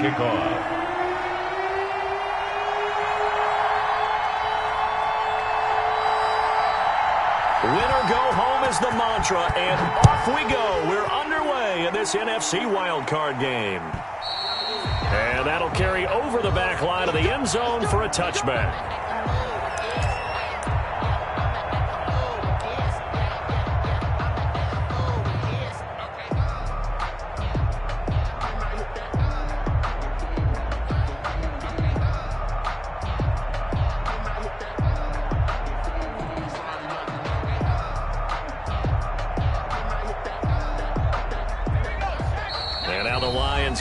kickoff. Winner go home is the mantra, and off we go. We're underway in this NFC wildcard game. And that'll carry over the back line of the end zone for a touchback.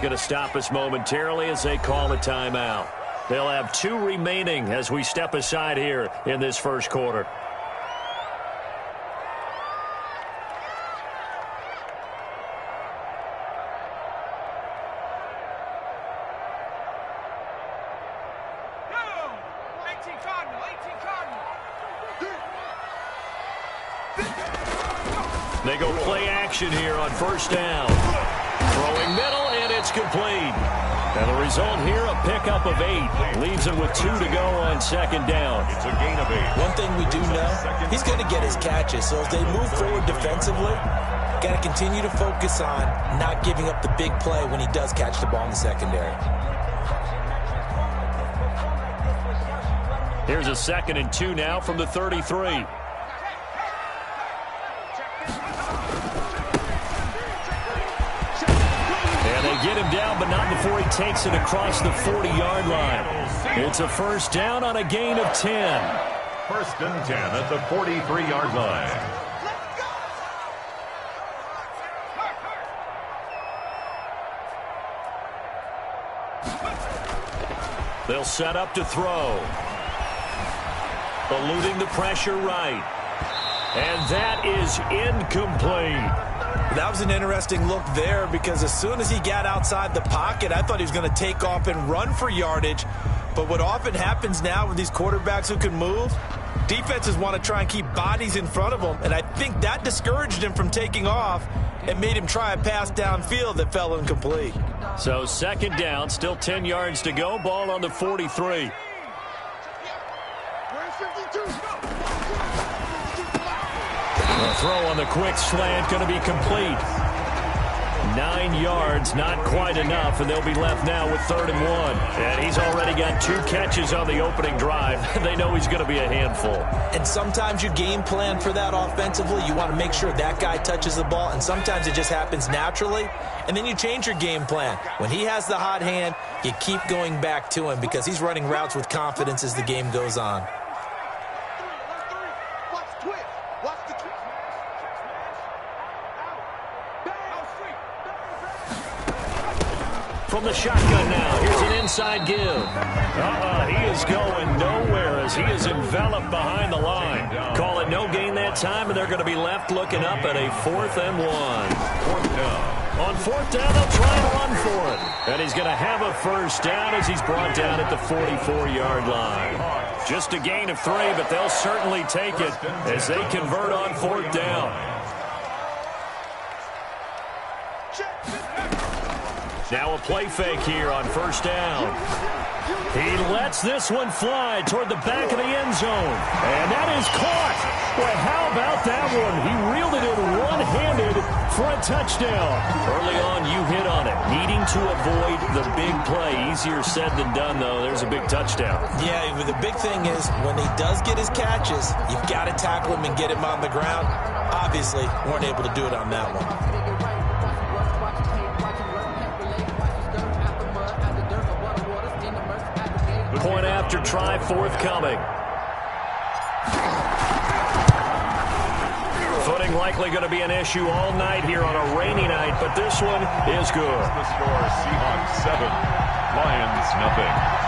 Going to stop us momentarily as they call a timeout. They'll have 2 remaining as we step aside here in this first quarter. They go play action here on first down. Throwing middle, and it's complete. And the result here, a pickup of 8. Leaves him with 2 to go on second down. It's a gain of 8. One thing we do know, he's going to get his catches. So as they move forward defensively, got to continue to focus on not giving up the big play when he does catch the ball in the secondary. Here's a 2nd and 2 now from the 33. Get him down, but not before he takes it across the 40-yard line. It's a first down on a gain of 10. 1st and 10 at the 43-yard line. They'll set up to throw. Eluding the pressure right. And that is incomplete. That was an interesting look there because as soon as he got outside the pocket, I thought he was going to take off and run for yardage. But what often happens now with these quarterbacks who can move, defenses want to try and keep bodies in front of them. And I think that discouraged him from taking off and made him try a pass downfield that fell incomplete. So 2nd down, still 10 yards to go. Ball on the 43. The throw on the quick slant going to be complete. 9 yards, not quite enough, and they'll be left now with 3rd and 1. And he's already got 2 catches on the opening drive. They know he's going to be a handful. And sometimes you game plan for that offensively. You want to make sure that guy touches the ball, and sometimes it just happens naturally. And then you change your game plan. When he has the hot hand, you keep going back to him because he's running routes with confidence as the game goes on. From the shotgun now, here's an inside give. He is going nowhere as he is enveloped behind the line. Call it no gain that time, and they're going to be left looking up at a 4th and 1. 4th down. On 4th down, they'll try and run for it. And he's going to have a first down as he's brought down at the 44-yard line. Just a gain of 3, but they'll certainly take it as they convert on 4th down. Now a play fake here on first down. He lets this one fly toward the back of the end zone. And that is caught. Well, how about that one? He reeled it in one-handed for a touchdown. Early on, you hit on it. Needing to avoid the big play. Easier said than done, though. There's a big touchdown. Yeah, but the big thing is when he does get his catches, you've got to tackle him and get him on the ground. Obviously, weren't able to do it on that one. Point after try forthcoming. Footing likely going to be an issue all night here on a rainy night, but this one is good. The score, Seahawks 7, Lions nothing.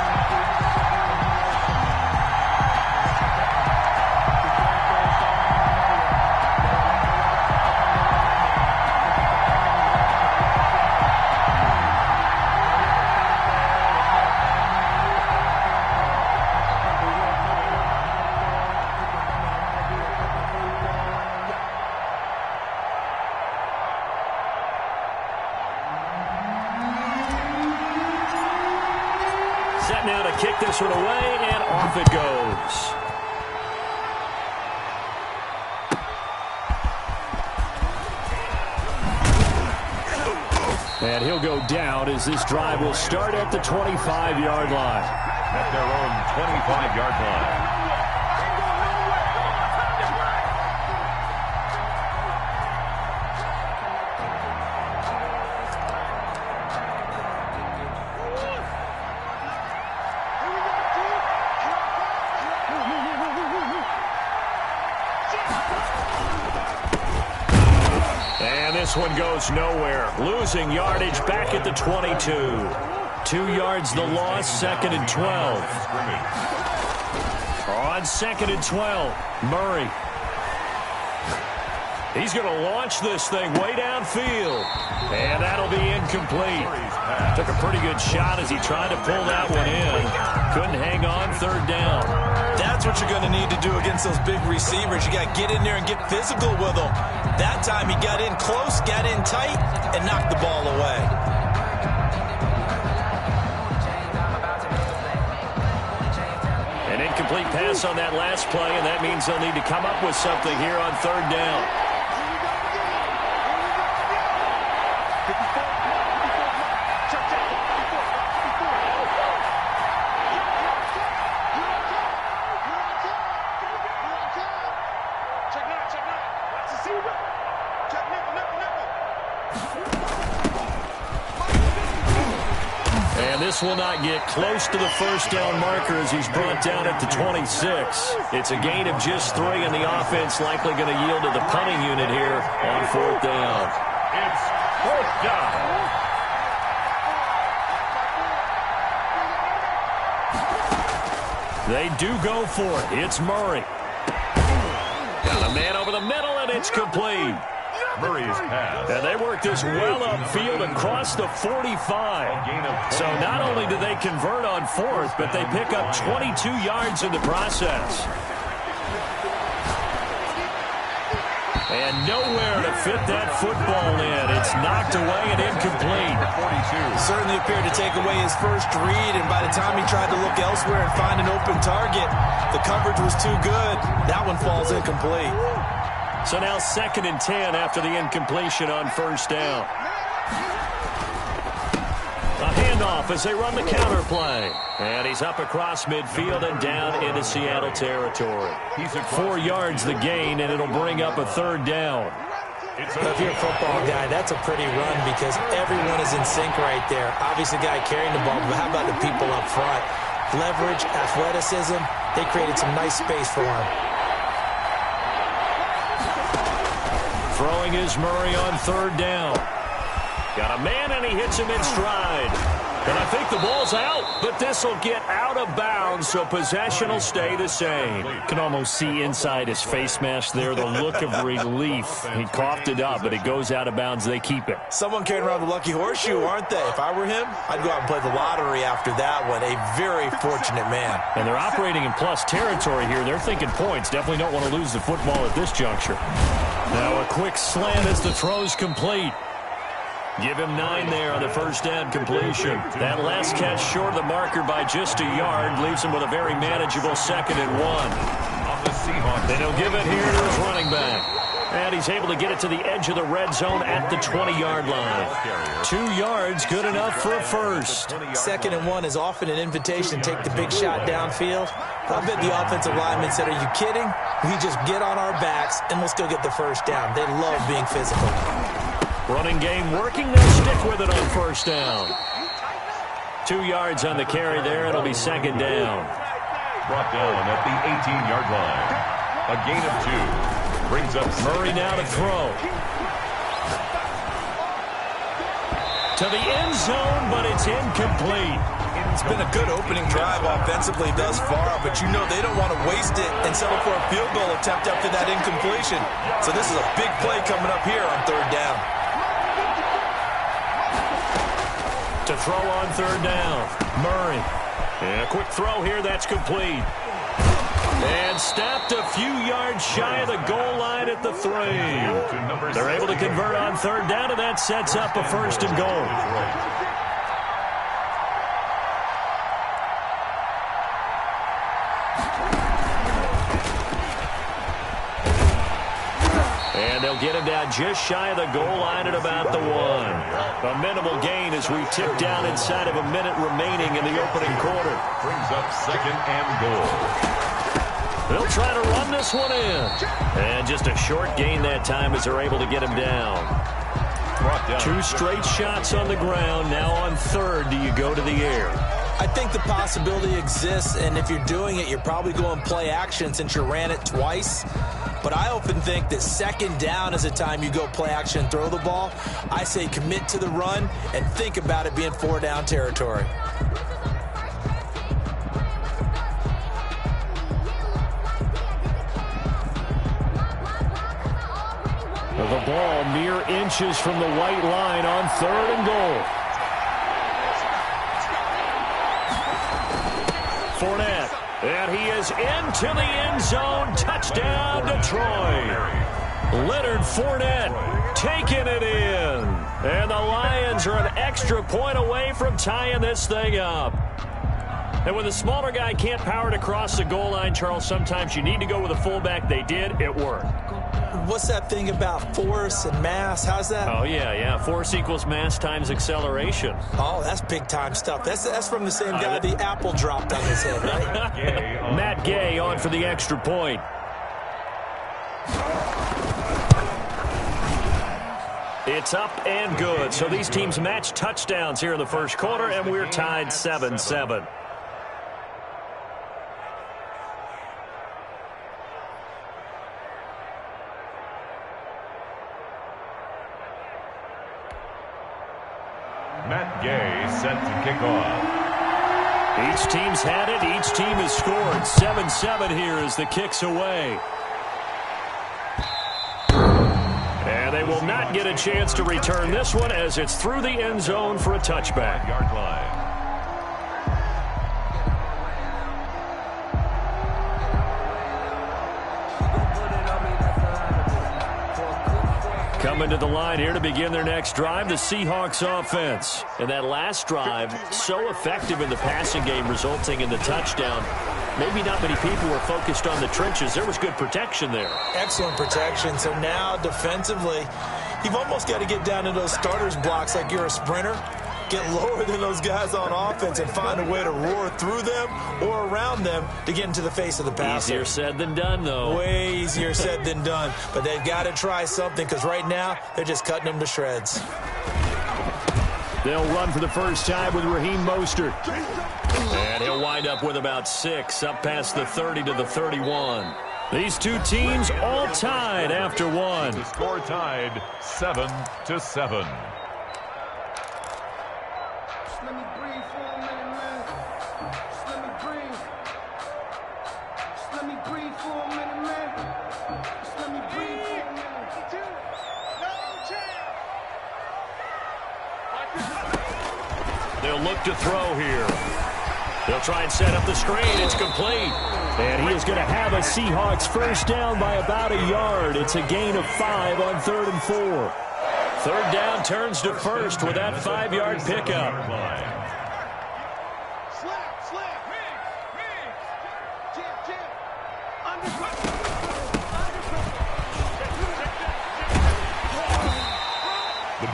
Set now to kick this one away, and off it goes. And he'll go down as this drive will start at the 25-yard line. At their own 25-yard line. This one goes nowhere. Losing yardage back at the 22. 2 yards the loss, 2nd and 12. On 2nd and 12, Murray. He's going to launch this thing way downfield. And that'll be incomplete. Took a pretty good shot as he tried to pull that one in. Couldn't hang on, 3rd down. That's what you're going to need to do against those big receivers. You got to get in there and get physical with them. That time he got in close, got in tight, and knocked the ball away. An incomplete pass on that last play, and that means they'll need to come up with something here on 3rd down. This will not get close to the 1st down marker as he's brought down at the 26. It's a gain of just 3, and the offense likely going to yield to the punting unit here on 4th down. It's 4th down. They do go for it. It's Murray. Got a man over the middle, and it's complete. Murray's pass. And they work this well upfield across the 45. So not only do they convert on 4th, but they pick up 22 yards in the process. And nowhere to fit that football in. It's knocked away and incomplete. Certainly appeared to take away his first read, and by the time he tried to look elsewhere and find an open target, the coverage was too good. That one falls incomplete. So now 2nd and 10 after the incompletion on 1st down. A handoff as they run the counter play. And he's up across midfield and down into Seattle territory. 4 yards the gain, and it'll bring up a 3rd down. If you're a football guy, that's a pretty run because everyone is in sync right there. Obviously, the guy carrying the ball, but how about the people up front? Leverage, athleticism, they created some nice space for him. Throwing is Murray on 3rd down. Got a man, and he hits him in stride. And I think the ball's out, but this will get out of bounds, so possession will stay the same. Can almost see inside his face mask there, the look of relief. He coughed it up, but it goes out of bounds. They keep it. Someone carrying around the lucky horseshoe, aren't they? If I were him, I'd go out and play the lottery after that one. A very fortunate man. And they're operating in plus territory here. They're thinking points. Definitely don't want to lose the football at this juncture. Now a quick slant as the throw's complete. Give him 9 there on the 1st down completion. That last catch short of the marker by just a yard leaves him with a very manageable 2nd and 1. Then he'll give it here to his running back. And he's able to get it to the edge of the red zone at the 20-yard line. 2 yards, good enough for a first. 2nd and 1 is often an invitation to take the big shot downfield. I bet the offensive lineman said, are you kidding? We just get on our backs and we'll still get the 1st down. They love being physical. Running game working. They'll stick with it on 1st down. 2 yards on the carry there. It'll be 2nd down. Brought down at the 18-yard line. A gain of 2. Brings up Murray now to throw. To the end zone, but it's incomplete. It's been a good opening drive offensively thus far, but you know they don't want to waste it and settle for a field goal attempt after that incompletion. So this is a big play coming up here on 3rd down. To throw on 3rd down, Murray. And a quick throw here, that's complete. And stopped a few yards shy of the goal line at the 3. They're able to convert on 3rd down, and that sets up a 1st and goal. They'll get him down just shy of the goal line at about the 1. A minimal gain as we tip down inside of a minute remaining in the opening quarter. Brings up 2nd and goal. They'll try to run this one in. And just a short gain that time as they're able to get him down. 2 straight shots on the ground. Now on 3rd, do you go to the air? I think the possibility exists, and if you're doing it, you're probably going play action since you ran it twice. But I often think that 2nd down is the time you go play action and throw the ball. I say commit to the run and think about it being 4-down territory. The ball mere inches from the white line on 3rd and goal. Fournette, and he is into the end zone. Touchdown, Detroit. Leonard Fournette taking it in. And the Lions are an extra point away from tying this thing up. And when the smaller guy can't power it across the goal line, Charles, sometimes you need to go with a fullback. They did. It worked. What's that thing about force and mass? How's that? Oh, yeah. Force equals mass times acceleration. Oh, that's big-time stuff. That's from the same guy the apple dropped on his head, right? Matt Gay on for the extra point. It's up and good. So these teams match touchdowns here in the first quarter, and we're tied 7-7. Matt Gay set to kick off. Each team's had it. Each team has scored. 7-7 here as the kick's away. And they will not get a chance to return this one as it's through the end zone for a touchback. Yard line. Coming to the line here to begin their next drive, the Seahawks offense. And that last drive, so effective in the passing game, resulting in the touchdown. Maybe not many people were focused on the trenches. There was good protection there. Excellent protection. So now, defensively, you've almost got to get down to those starters blocks like you're a sprinter. Get lower than those guys on offense and find a way to roar through them or around them to get into the face of the passer. Easier said than done, though. Way easier said than done. But they've got to try something because right now they're just cutting them to shreds. They'll run for the first time with Raheem Mostert. And he'll wind up with about 6 up past the 30 to the 31. These two teams all tied after one. The score tied 7-7. They'll look to throw here. They'll try and set up the screen. It's complete. And he is going to have a Seahawks first down by about a yard. It's a gain of 5 on 3rd and 4. 3rd down turns to first with that 5-yard pickup.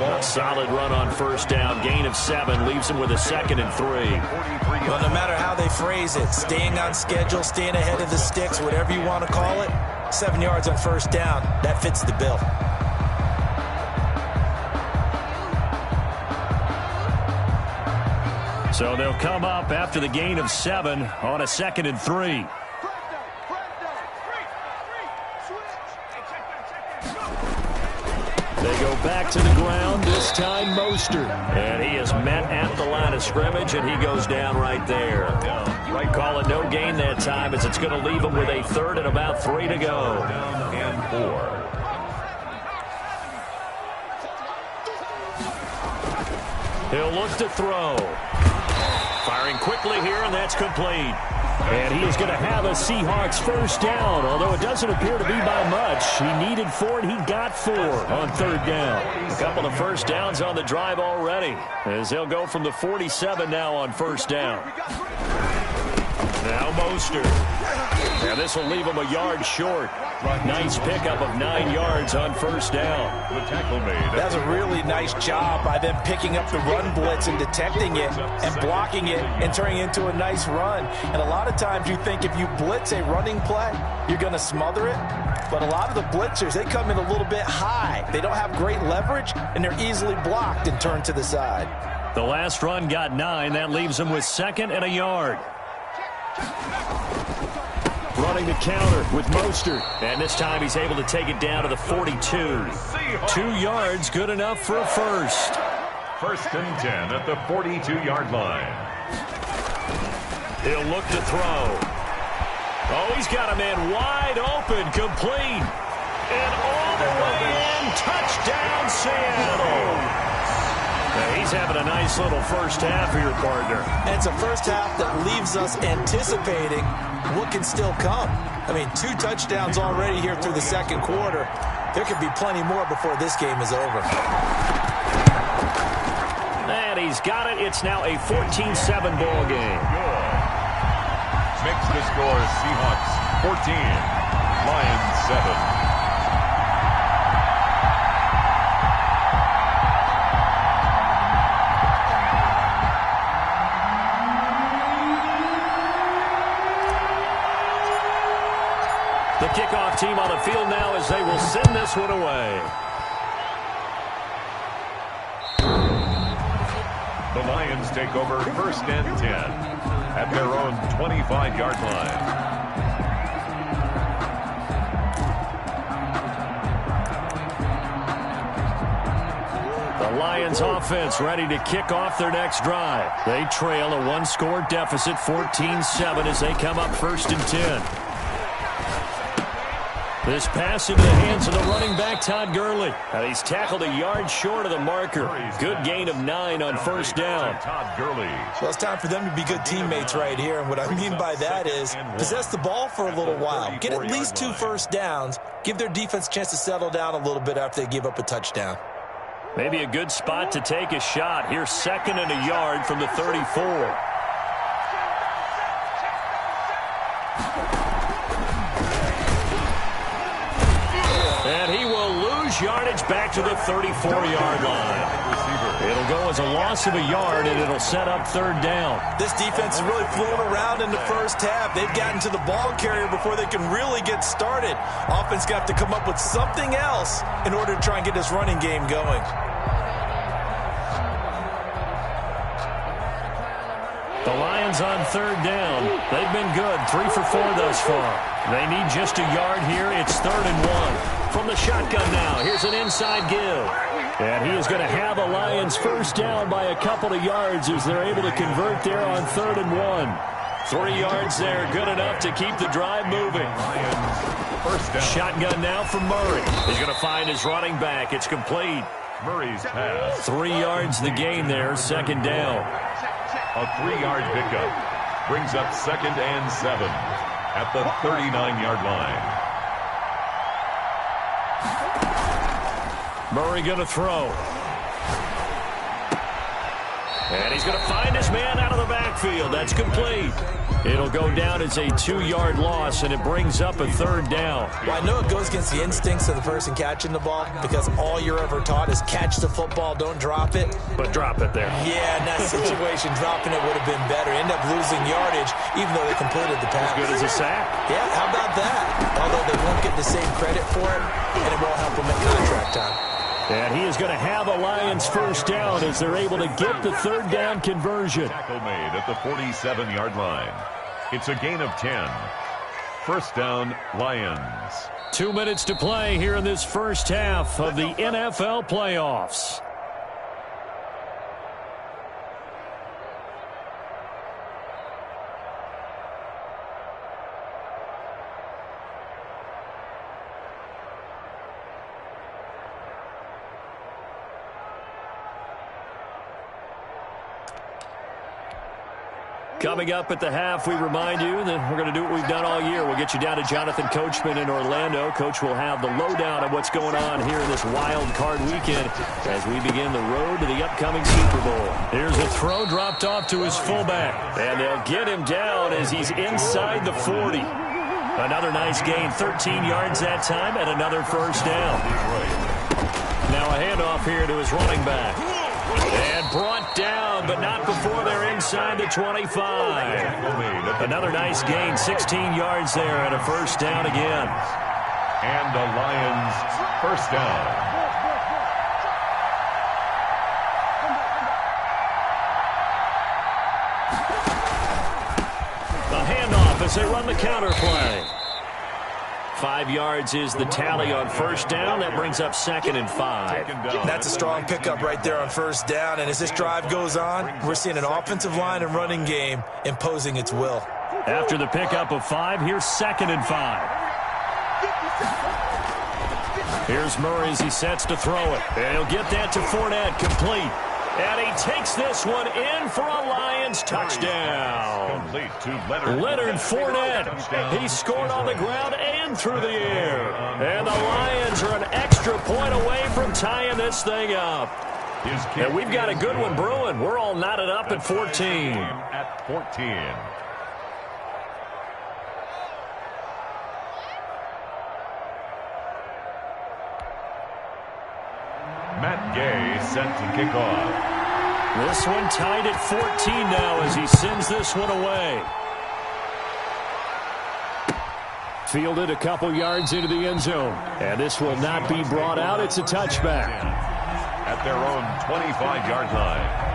A solid run on first down. Gain of 7 leaves him with a 2nd and 3. Well, no matter how they phrase it, staying on schedule, staying ahead of the sticks, whatever you want to call it, 7 yards on first down, that fits the bill. So they'll come up after the gain of 7 on a 2nd and 3. They go back to the ground, this time Mostert. And he is met at the line of scrimmage, and he goes down right there. Call it no gain that time as it's going to leave him with a 3rd and about 3 to go. Down and 4. He'll look to throw. Firing quickly here, and that's complete. And he is going to have a Seahawks first down, although it doesn't appear to be by much. He needed 4, and he got 4 on 3rd down. A couple of first downs on the drive already, as they'll go from the 47 now on first down. Now Mostert. And this will leave him a yard short. Nice pickup of 9 yards on first down. The tackle made. That's a really nice job by them picking up the run blitz and detecting it and blocking it and turning it into a nice run. And a lot of times you think if you blitz a running play, you're going to smother it. But a lot of the blitzers, they come in a little bit high. They don't have great leverage, and they're easily blocked and turned to the side. The last run got 9. That leaves them with 2nd and a yard. Running the counter with Mostert. And this time he's able to take it down to the 42. 2 yards, good enough for a first. 1st and 10 at the 42-yard line. He'll look to throw. Oh, he's got a man wide open, complete. And all the way in, touchdown Seattle. Now, he's having a nice little first half for your partner. And it's a first half that leaves us anticipating what can still come. I mean, 2 touchdowns already here through the second quarter. There could be plenty more before this game is over. And he's got it. It's now a 14-7 ball game. Makes the score Seahawks 14, Lions 7. The kickoff team on the field now as they will send this one away. The Lions take over 1st and 10 at their own 25-yard line. The Lions offense ready to kick off their next drive. They trail a 1-score deficit, 14-7, as they come up 1st and 10. This pass into the hands of the running back, Todd Gurley. And he's tackled a yard short of the marker. Good gain of 9 on first down. Todd Gurley. Well, it's time for them to be good teammates right here. And what I mean by that is possess the ball for a little while. Get at least 2 first downs. Give their defense a chance to settle down a little bit after they give up a touchdown. Maybe a good spot to take a shot. Here's 2nd and a yard from the 34. And he will lose yardage back to the 34-yard line. It'll go as a loss of a yard, and it'll set up 3rd down. This defense is really flown around in the first half. They've gotten to the ball carrier before they can really get started. Offense got to come up with something else in order to try and get this running game going. The Lions on 3rd down. They've been good, 3 for 4 thus far. They need just a yard here. It's 3rd and 1. From the shotgun now, here's an inside give. And he is going to have a Lions first down by a couple of yards as they're able to convert there on 3rd and 1. 3 yards there, good enough to keep the drive moving. First down. Shotgun now for Murray. He's going to find his running back. It's complete. Murray's pass. 3 yards the gain there, 2nd down. A 3-yard pickup brings up 2nd and 7 at the 39-yard line. Murray going to throw. And he's going to find his man out of the backfield. That's complete. It'll go down as a 2-yard loss, and it brings up a 3rd down. Well, I know it goes against the instincts of the person catching the ball because all you're ever taught is catch the football, don't drop it. But drop it there. Yeah, in that situation, dropping it would have been better. End up losing yardage, even though they completed the pass. As good as a sack. Yeah, how about that? Although they won't get the same credit for it, and it won't help them at contract time. And he is going to have a Lions first down as they're able to get the 3rd down conversion. Tackle made at the 47-yard line. It's a gain of 10. First down, Lions. 2 minutes to play here in this first half of the NFL playoffs. Coming up at the half, we remind you that we're going to do what we've done all year. We'll get you down to Jonathan Coachman in Orlando. Coach will have the lowdown of what's going on here in this wild card weekend as we begin the road to the upcoming Super Bowl. Here's a throw dropped off to his fullback. And they'll get him down as he's inside the 40. Another nice gain, 13 yards that time, and another first down. Now a handoff here to his running back. And brought down, but not before they're inside the 25. Another nice gain, 16 yards there, and a first down again. And the Lions first down. As they run the counter play. 5 yards is the tally on first down. That brings up 2nd and 5. That's a strong pickup right there on first down. And as this drive goes on, we're seeing an offensive line and running game imposing its will. After the pickup of 5, here's 2nd and 5. Here's Murray as he sets to throw it. And he'll get that to Fournette, complete. And he takes this one in for a Lions touchdown. Complete to Leonard Fournette. He scored on the ground and through the air. And the Lions are an extra point away from tying this thing up. And we've got a good one brewing. We're all knotted up at 14. At 14. Matt Gay set to kick off. This one tied at 14 now as he sends this one away. Fielded a couple yards into the end zone. And this will not be brought out. It's a touchback. At their own 25-yard line.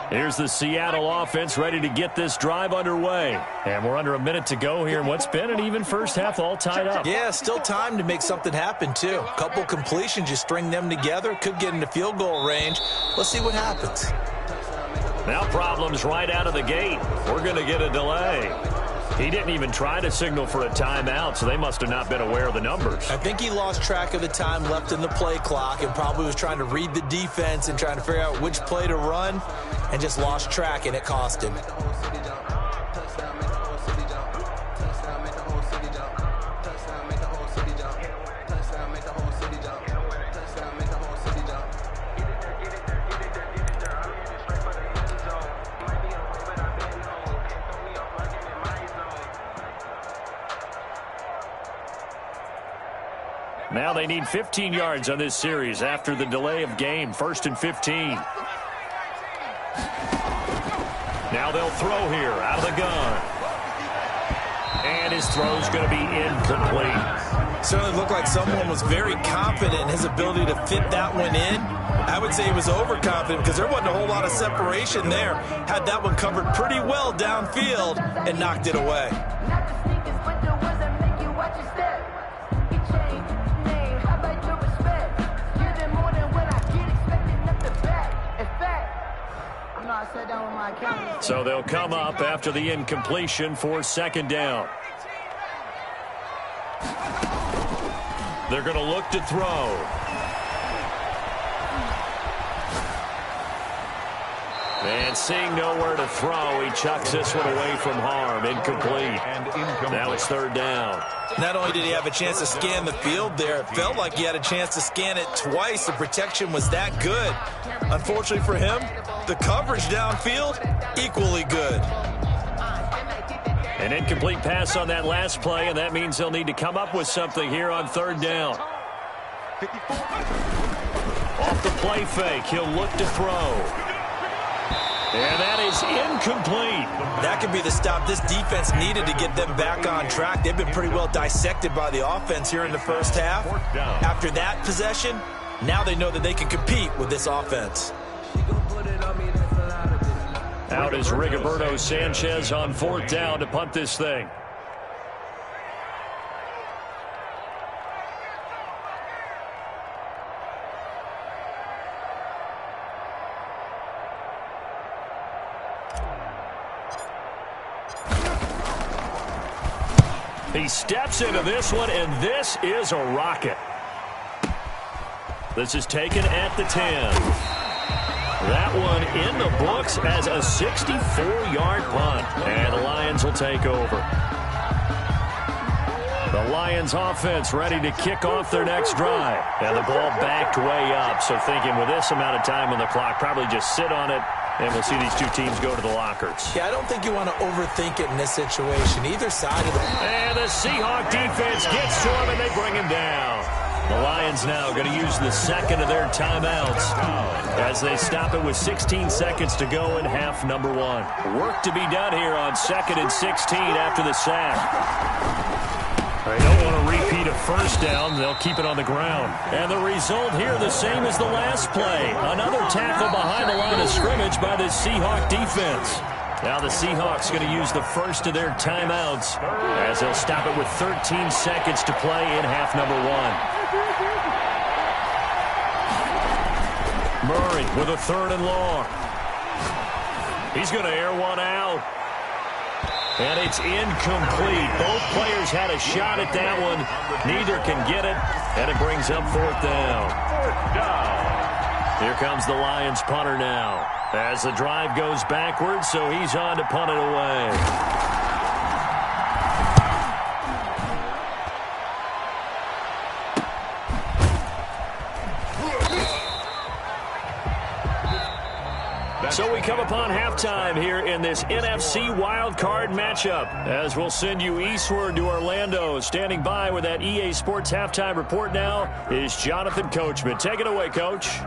Here's the Seattle offense ready to get this drive underway. And we're under a minute to go here in what's been an even first half, all tied up. Yeah, still time to make something happen, too. A couple completions, you string them together, could get into field goal range. Let's see what happens. Now problems right out of the gate. We're going to get a delay. He didn't even try to signal for a timeout, so they must have not been aware of the numbers. I think he lost track of the time left in the play clock and probably was trying to read the defense and trying to figure out which play to run and just lost track, and it cost him. Now they need 15 yards on this series after the delay of game. 1st and 15. Now they'll throw here out of the gun. And his throw's going to be incomplete. Certainly looked like someone was very confident in his ability to fit that one in. I would say he was overconfident because there wasn't a whole lot of separation there. Had that one covered pretty well downfield and knocked it away. So they'll come up after the incompletion for 2nd down. They're going to look to throw. And seeing nowhere to throw, he chucks this one away from harm. Incomplete. Now it's 3rd down. Not only did he have a chance to scan the field there, it felt like he had a chance to scan it twice. The protection was that good. Unfortunately for him, the coverage downfield, equally good. An incomplete pass on that last play, and that means they'll need to come up with something here on 3rd down. Off the play fake, he'll look to throw. And that is incomplete. That could be the stop this defense needed to get them back on track. They've been pretty well dissected by the offense here in the first half. After that possession, now they know that they can compete with this offense. Out is Rigoberto Sanchez on 4th down to punt this thing. He steps into this one, and this is a rocket. This is taken at the 10. That one in the books as a 64-yard punt. And the Lions will take over. The Lions offense ready to kick off their next drive. And the ball backed way up. So thinking with this amount of time on the clock, probably just sit on it. And we'll see these two teams go to the lockers. Yeah, I don't think you want to overthink it in this situation. Either side of the... And the Seahawk defense gets to him, and they bring him down. The Lions now going to use the second of their timeouts as they stop it with 16 seconds to go in half number 1. Work to be done here on 2nd and 16 after the sack. They don't want to repeat a first down. They'll keep it on the ground. And the result here the same as the last play. Another tackle behind the line of scrimmage by the Seahawk defense. Now the Seahawks going to use the first of their timeouts as they'll stop it with 13 seconds to play in half number 1. Murray with a 3rd and long. He's going to air one out. And it's incomplete. Both players had a shot at that one. Neither can get it. And it brings up 4th down. Here comes the Lions punter now. As the drive goes backwards, so he's on to punt it away. So we come upon halftime here in this NFC wildcard matchup as we'll send you eastward to Orlando. Standing by with that EA Sports halftime report now is Jonathan Coachman. Take it away, Coach.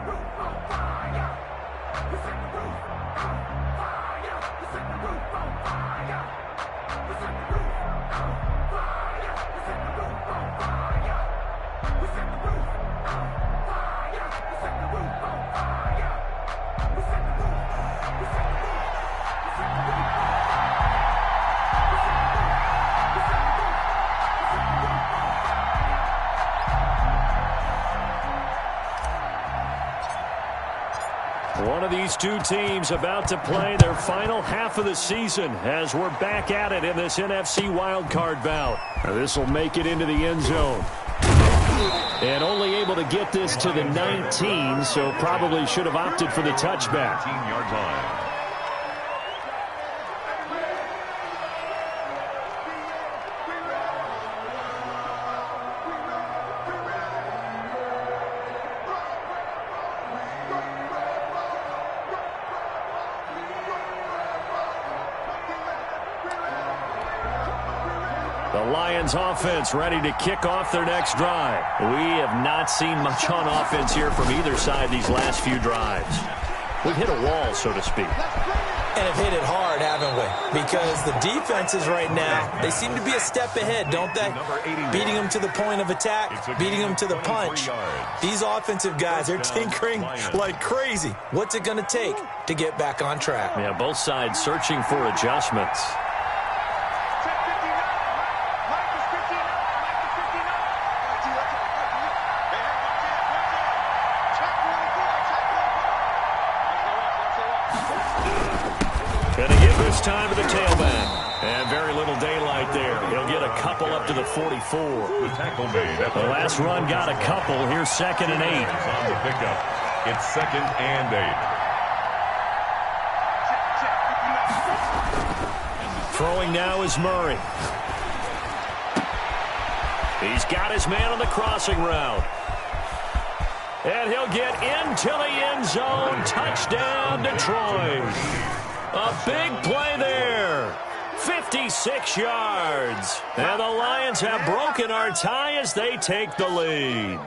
One of these two teams about to play their final half of the season as we're back at it in this NFC wildcard bout. This will make it into the end zone. And only able to get this to the 19, so probably should have opted for the touchback. 19-yard line. Lions offense ready to kick off their next drive. We have not seen much on offense here from either side these last few drives. We've hit a wall, so to speak. And have hit it hard, haven't we? Because the defenses right now, they seem to be a step ahead, don't they? Beating them to the point of attack, beating them to the punch. These offensive guys, they're tinkering like crazy. What's it going to take to get back on track? Yeah, both sides searching for adjustments. Time to the tailback. And very little daylight there. He'll get a couple up to the 44. The tackle made. The last run got a couple. Here's 2nd and 8. On the pickup. It's 2nd and 8. Throwing now is Murray. He's got his man on the crossing route. And he'll get into the end zone. Touchdown, Detroit. A big play there. 56 yards. And the Lions have broken our tie as they take the lead.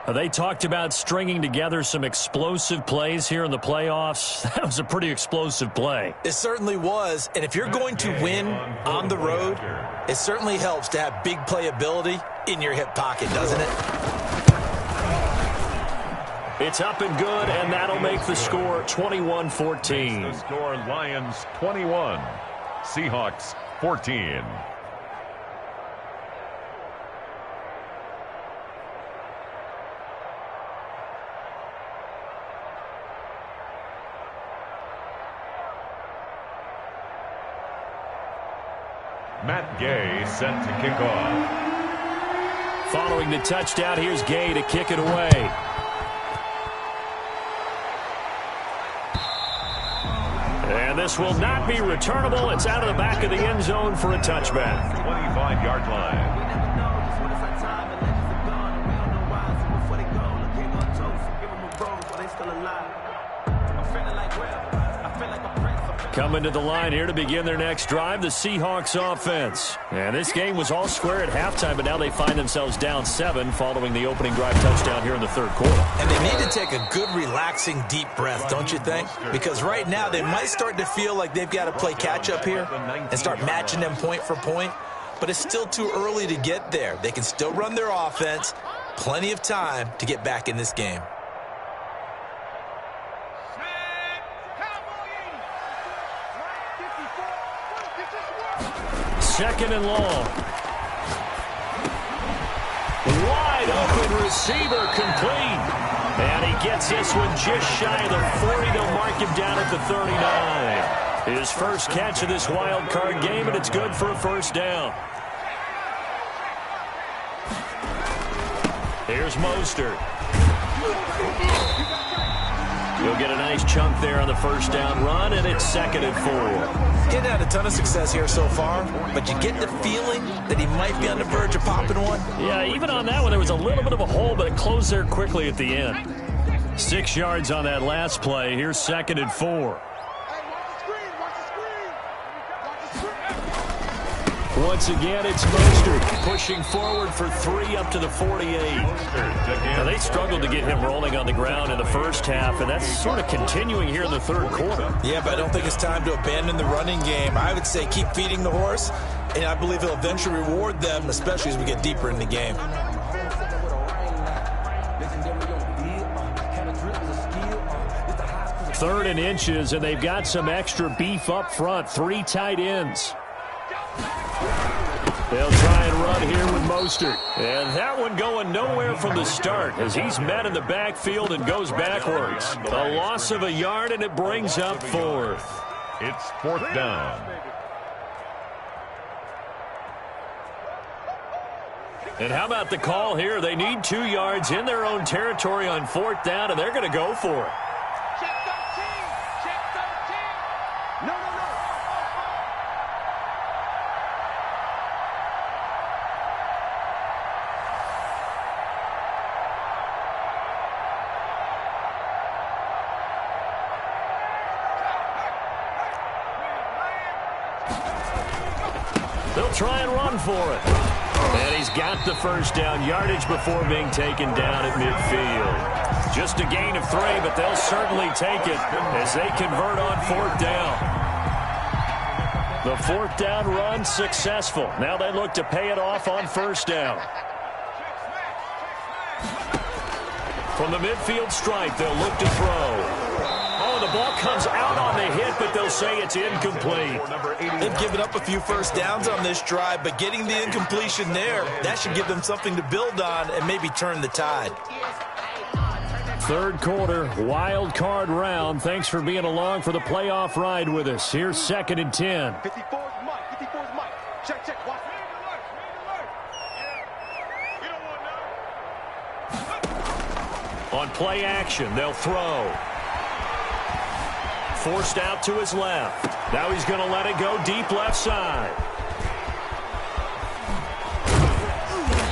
They talked about stringing together some explosive plays here in the playoffs. That was a pretty explosive play. It certainly was. And if you're going to win on the road, it certainly helps to have big playability in your hip pocket, doesn't it? It's up and good, and that'll make the score 21-14. The score, Lions 21, Seahawks 14. Matt Gay set to kick off. Following the touchdown, here's Gay to kick it away. And this will not be returnable. It's out of the back of the end zone for a touchback. 25-yard line. Coming to the line here to begin their next drive, the Seahawks offense. And this game was all square at halftime, but now they find themselves down 7 following the opening drive touchdown here in the third quarter. And they need to take a good, relaxing, deep breath, don't you think? Because right now they might start to feel like they've got to play catch-up here and start matching them point for point. But it's still too early to get there. They can still run their offense. Plenty of time to get back in this game. Second and long. Wide open receiver complete. And he gets this one just shy of the 40. They'll mark him down at the 39. His first catch of this wild card game, and it's good for a first down. Here's Mostert. He'll get a nice chunk there on the first down run, and it's 2nd and 4. Getting had a ton of success here so far, but you get the feeling that he might be on the verge of popping one. Yeah, even on that one, there was a little bit of a hole, but it closed there quickly at the end. 6 yards on that last play. Here's 2nd and 4. Once again, it's Mostert pushing forward for 3 up to the 48. Now, they struggled to get him rolling on the ground in the first half, and that's sort of continuing here in the third quarter. Yeah, but I don't think it's time to abandon the running game. I would say keep feeding the horse, and I believe he'll eventually reward them, especially as we get deeper in the game. Third and inches, and they've got some extra beef up front. 3 tight ends. They'll try and run here with Mostert. And that one going nowhere from the start as he's met in the backfield and goes backwards. A loss of a yard, and it brings up 4th. It's 4th down. And how about the call here? They need 2 yards in their own territory on 4th down, and they're going to go for it. They'll try and run for it. And he's got the first down yardage before being taken down at midfield. Just a gain of 3, but they'll certainly take it as they convert on 4th down. The 4th down run successful. Now they look to pay it off on 1st down. From the midfield stripe, they'll look to throw. Oh, the ball comes out on the hit, but they'll say it's incomplete. They've given up a few first downs on this drive, but getting the incompletion there, that should give them something to build on and maybe turn the tide. Third quarter, wild card round. Thanks for being along for the playoff ride with us. Here's 2nd and 10. 54's Mike. 54's Mike. Check, check. Watch. On play action, they'll throw. Forced out to his left. Now he's going to let it go deep left side.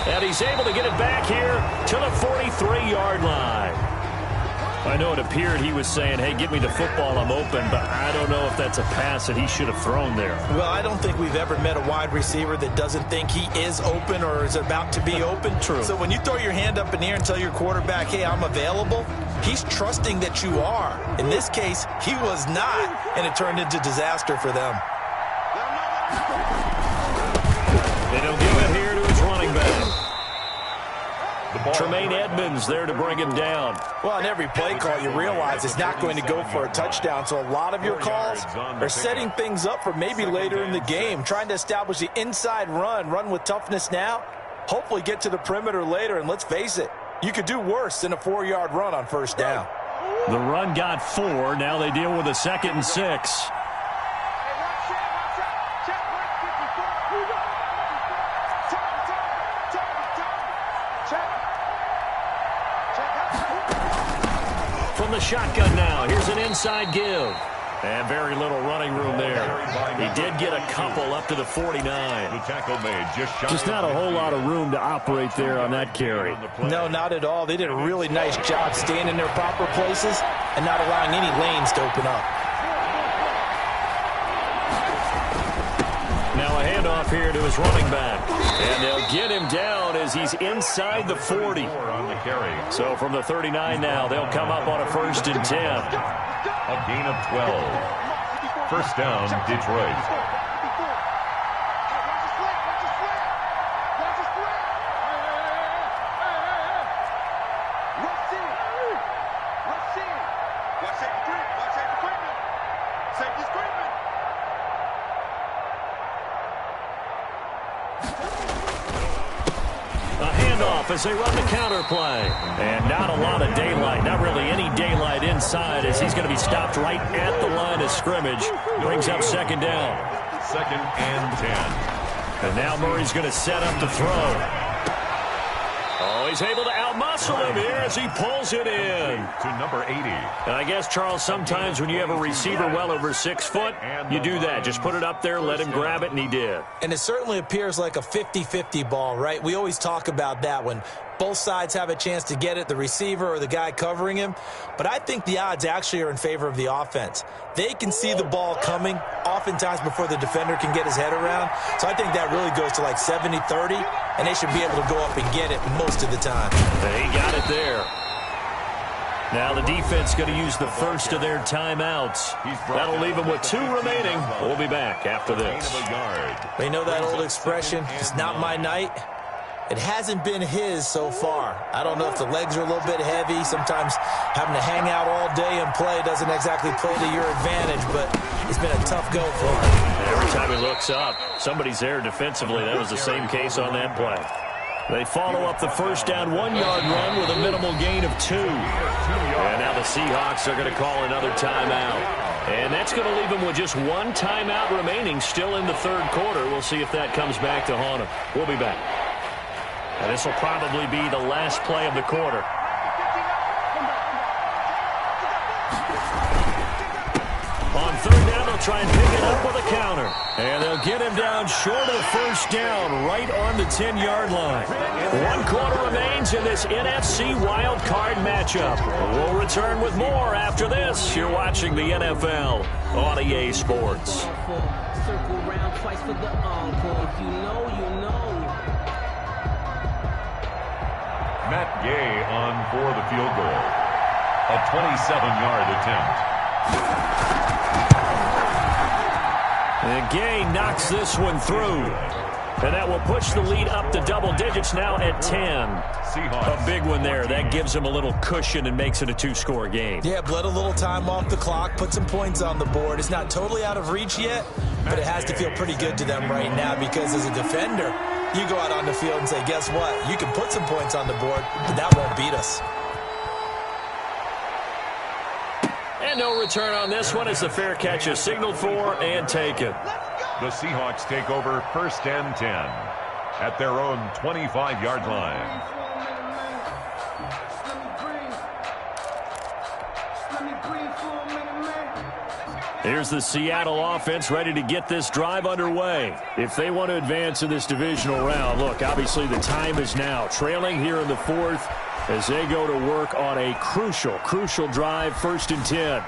And he's able to get it back here to the 43-yard line. I know it appeared he was saying, hey, give me the football, I'm open, but I don't know if that's a pass that he should have thrown there. Well, I don't think we've ever met a wide receiver that doesn't think he is open or is about to be open. True. So when you throw your hand up in the air and tell your quarterback, hey, I'm available, he's trusting that you are. In this case, he was not, and it turned into disaster for them. And he'll give it here to his running back. Tremaine Edmonds there to bring him down. Well, on every play call, you realize it's not going to go for a touchdown. So a lot of your calls are setting things up for maybe later in the game, trying to establish the inside run with toughness now, hopefully get to the perimeter later. And let's face it, you could do worse than a 4-yard run on 1st down. The run got 4. Now they deal with a 2nd and 6. the shotgun now. Here's an inside give. And very little running room there. He did get a couple up to the 49. The tackle made just not a whole lot of room to operate there on that carry. No, not at all. They did a really nice job staying in their proper places and not allowing any lanes to open up. Now a handoff here to his running back. And they'll get him down as he's inside the 40. So from the 39 now, they'll come up on a 1st and 10. A gain of 12. First down, Detroit. As they run the counter play. And not a lot of daylight, not really any daylight inside as he's going to be stopped right at the line of scrimmage. Brings up 2nd down. 2nd and 10. And now Murray's going to set up the throw. Oh, he's able to outmuscle him here as he pulls it in. To number 80. And I guess, Charles, sometimes when you have a receiver well over 6 foot, you do that. Just put it up there, let him grab it, and he did. And it certainly appears like a 50-50 ball, right? We always talk about that when both sides have a chance to get it, the receiver or the guy covering him. But I think the odds actually are in favor of the offense. They can see the ball coming oftentimes before the defender can get his head around. So I think that really goes to like 70-30, and they should be able to go up and get it most of the time. He got it there. Now the defense going to use the first of their timeouts. That'll leave them with 2 remaining. We'll be back after this. They know that old expression, it's not my night. It hasn't been his so far. I don't know if the legs are a little bit heavy. Sometimes having to hang out all day and play doesn't exactly play to your advantage, but it's been a tough go for him. Every time he looks up, somebody's there defensively. That was the same case on that play. They follow up the first down 1-yard run with a minimal gain of 2. And now the Seahawks are going to call another timeout. And that's going to leave them with just 1 timeout remaining still in the 3rd quarter. We'll see if that comes back to haunt them. We'll be back. And this will probably be the last play of the quarter. On 3rd down, they'll try and pick it up with a counter. And they'll get him down short of the first down, right on the 10-yard line. 1 quarter remains in this NFC wild card matchup. We'll return with more after this. You're watching the NFL on EA Sports. Circle round twice for the encore. You know. Matt Gay on for the field goal. A 27-yard attempt. And Gay knocks this one through. And that will push the lead up to double digits now at 10. Seahawks. A big one there. That gives them a little cushion and makes it a 2-score game. Yeah, bled a little time off the clock, put some points on the board. It's not totally out of reach yet, but it has to feel pretty good to them right now because as a defender, you go out on the field and say, guess what? You can put some points on the board, but that won't beat us. And no return on this one as the fair catch is signaled for and taken. The Seahawks take over 1st and 10 at their own 25-yard line. Here's the Seattle offense ready to get this drive underway. If they want to advance in this divisional round, look, obviously the time is now. Trailing here in the 4th as they go to work on a crucial drive, 1st and 10.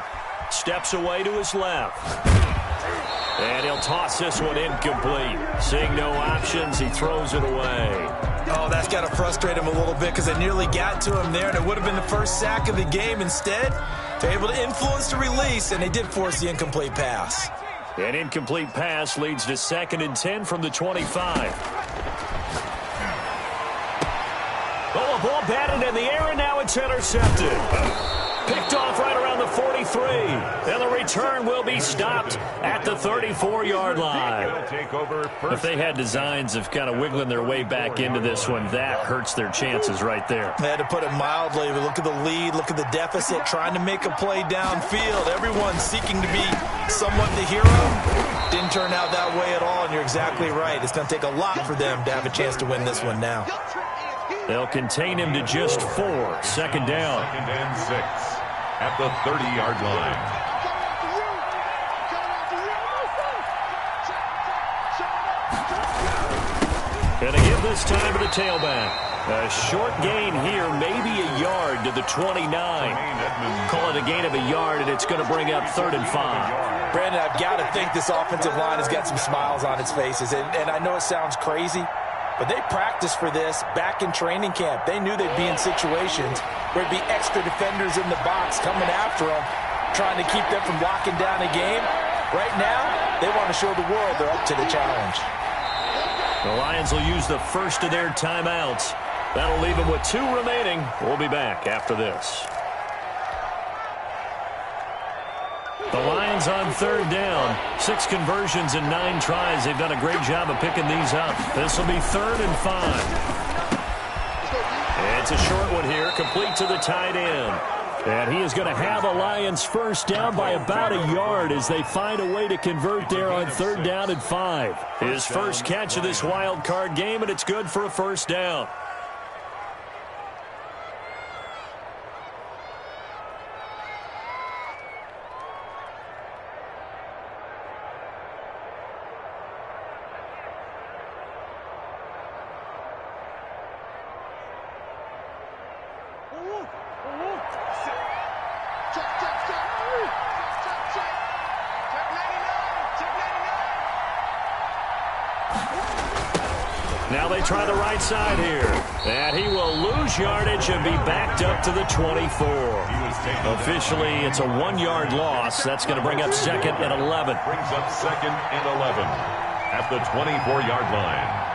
Steps away to his left. And he'll toss this one incomplete. Seeing no options, he throws it away. Oh, that's got to frustrate him a little bit because they nearly got to him there, and it would have been the first sack of the game. Instead, they're able to influence the release, and they did force the incomplete pass. An incomplete pass leads to 2nd and 10 from the 25. Oh, a ball batted in the air, and now it's intercepted. Picked off right around the 43. And the return will be stopped at the 34-yard line. If they had designs of kind of wiggling their way back into this one, that hurts their chances right there. They had to put it mildly. Look at the lead, look at the deficit, trying to make a play downfield. Everyone seeking to be somewhat the hero. Didn't turn out that way at all, and you're exactly right. It's going to take a lot for them to have a chance to win this one now. They'll contain him to just 4. 2nd down. 2nd and 6. at the 30-yard line. And they give this time to the tailback. A short gain here, maybe a yard to the 29. Call it a gain of a yard, and it's going to bring up 3rd and 5. Brandon, I've got to think this offensive line has got some smiles on its faces. And I know it sounds crazy, but they practiced for this back in training camp. They knew they'd be in situations where there'd be extra defenders in the box coming after them, trying to keep them from locking down a game. Right now, they want to show the world they're up to the challenge. The Lions will use the first of their timeouts. That'll leave them with 2 remaining. We'll be back after this. The Lions on 3rd down. 6 conversions and 9 tries. They've done a great job of picking these up. This will be 3rd and 5. It's a short one here, complete to the tight end. And he is going to have a Lions first down by about a yard as they find a way to convert there on 3rd down and 5. His first catch of this wild card game, and it's good for a first down. Now they try the right side here. And he will lose yardage and be backed up to the 24. Officially, it's a 1-yard loss. That's going to bring up 2nd and 11. Brings up 2nd and 11 at the 24-yard line.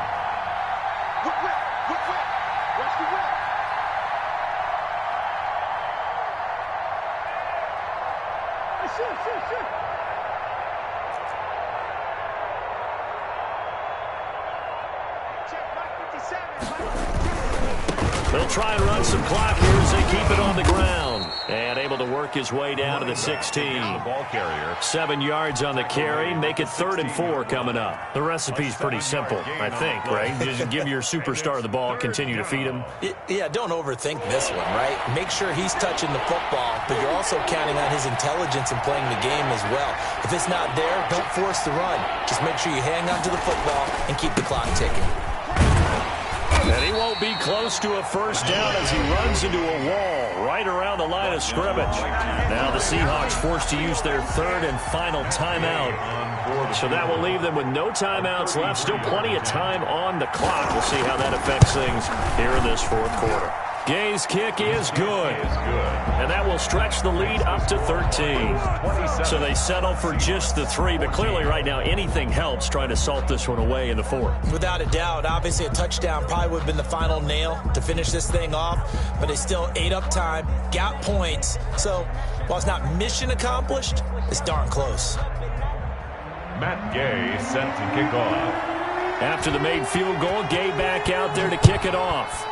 They'll try and run some clock here as they keep it on the ground. And able to work his way down to the 16. Ball carrier. 7 yards on the carry. Make it 3rd and 4 coming up. The recipe's pretty simple, I think, right? Just give your superstar the ball, continue to feed him. Yeah, don't overthink this one, right? Make sure he's touching the football, but you're also counting on his intelligence in playing the game as well. If it's not there, don't force the run. Just make sure you hang on to the football and keep the clock ticking. And he won't be close to a first down as he runs into a wall right around the line of scrimmage. Now the Seahawks forced to use their 3rd and final timeout. So that will leave them with no timeouts left. Still plenty of time on the clock. We'll see how that affects things here in this 4th quarter. Gay's kick is good. And that will stretch the lead up to 13. So they settle for just the 3. But clearly right now anything helps trying to salt this one away in the 4th. Without a doubt. Obviously a touchdown probably would have been the final nail to finish this thing off. But they still ate up time, got points. So while it's not mission accomplished, it's darn close. Matt Gay set to kick off. After the made field goal, Gay back out there to kick it off.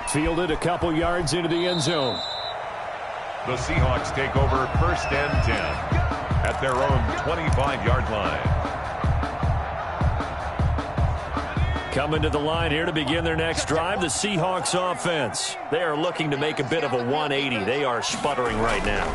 Fielded a couple yards into the end zone. The Seahawks take over 1st and 10 at their own 25-yard line. Coming to the line here to begin their next drive, the Seahawks offense. They are looking to make a bit of a 180. They are sputtering right now.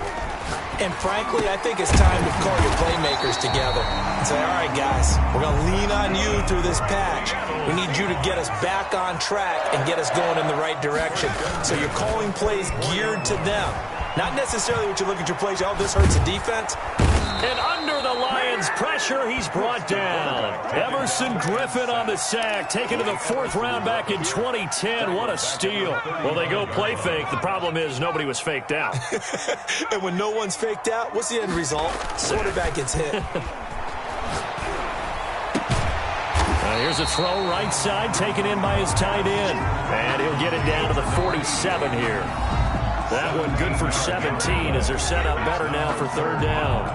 And frankly, I think it's time to call your playmakers together and say, all right, guys, we're going to lean on you through this patch. We need you to get us back on track and get us going in the right direction. So you're calling plays geared to them. Not necessarily what you look at your plays, oh, this hurts the defense. And under the Lions' pressure, he's brought down. Everson Griffin on the sack, taken to the 4th round back in 2010. What a steal. Well, they go play fake. The problem is nobody was faked out. And when no one's faked out, what's the end result? Quarterback gets hit. Here's a throw right side, taken in by his tight end. And he'll get it down to the 47 here. That one good for 17 as they're set up better now for 3rd down.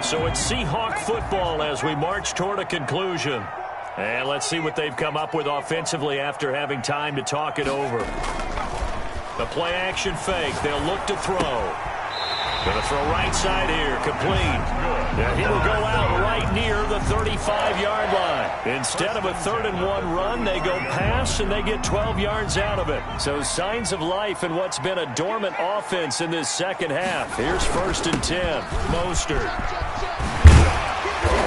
So it's Seahawk football as we march toward a conclusion. And let's see what they've come up with offensively after having time to talk it over. The play action fake. They'll look to throw. Gonna throw right side here, complete. Yeah, he will go out right near the 35-yard line. Instead of a 3rd-and-1 run, they go pass, and they get 12 yards out of it. So signs of life in what's been a dormant offense in this second half. Here's 1st and 10. Mostert.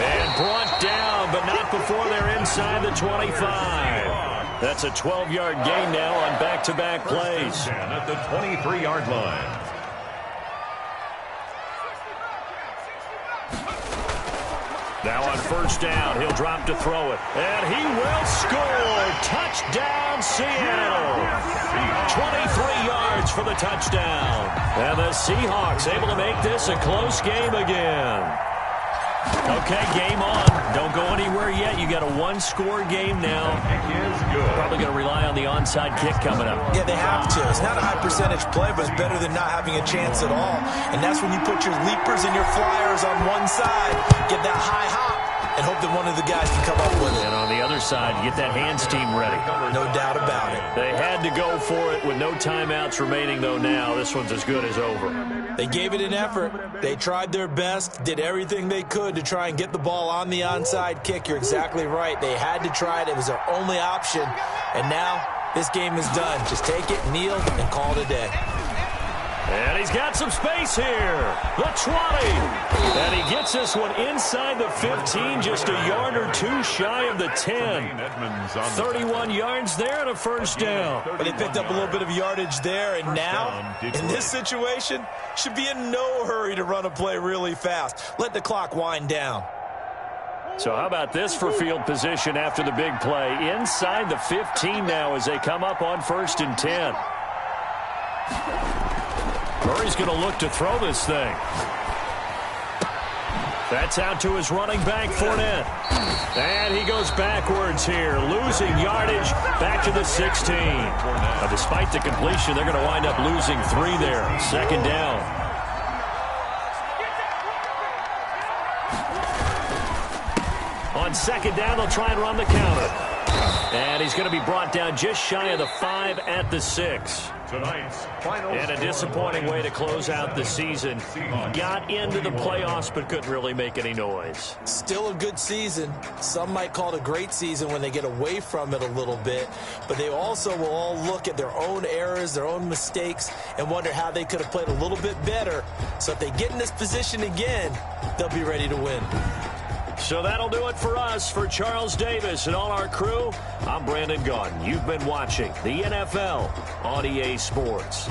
And brought down, but not before they're inside the 25. That's a 12-yard gain now on back-to-back plays. At the 23-yard line. Now on 1st down, he'll drop to throw it. And he will score. Touchdown, Seattle. 23 yards for the touchdown. And the Seahawks able to make this a close game again. Okay, game on. Don't go anywhere yet. You got a 1-score game now. Probably going to rely on the onside kick coming up. Yeah, they have to. It's not a high-percentage play, but it's better than not having a chance at all. And that's when you put your leapers and your flyers on one side, get that high hop, and hope that one of the guys can come up with it. And on the other side, you get that hands team ready. No doubt about it. They had to go for it with no timeouts remaining, though, now. This one's as good as over. They gave it an effort. They tried their best, did everything they could to try and get the ball on the onside kick. You're exactly right. They had to try it. It was their only option. And now this game is done. Just take it, kneel, and call it a day. And he's got some space here. The 20. And he gets this one inside the 15, just a yard or two shy of the 10. 31 yards there and a 1st down. But they picked up a little bit of yardage there, and now, in this situation, should be in no hurry to run a play really fast. Let the clock wind down. So how about this for field position after the big play? Inside the 15 now as they come up on 1st and 10. Murray's going to look to throw this thing. That's out to his running back, Fournette. And he goes backwards here, losing yardage back to the 16. Now, despite the completion, they're going to wind up losing 3 there. 2nd down. On 2nd down, they'll try and run the counter. And he's going to be brought down just shy of the 5 at the 6. And a disappointing way to close out the season. Got into the playoffs but couldn't really make any noise. Still a good season. Some might call it a great season when they get away from it a little bit. But they also will all look at their own errors, their own mistakes, and wonder how they could have played a little bit better. So if they get in this position again, they'll be ready to win. So that'll do it for us. For Charles Davis and all our crew, I'm Brandon Gaudin. You've been watching the NFL on EA Sports.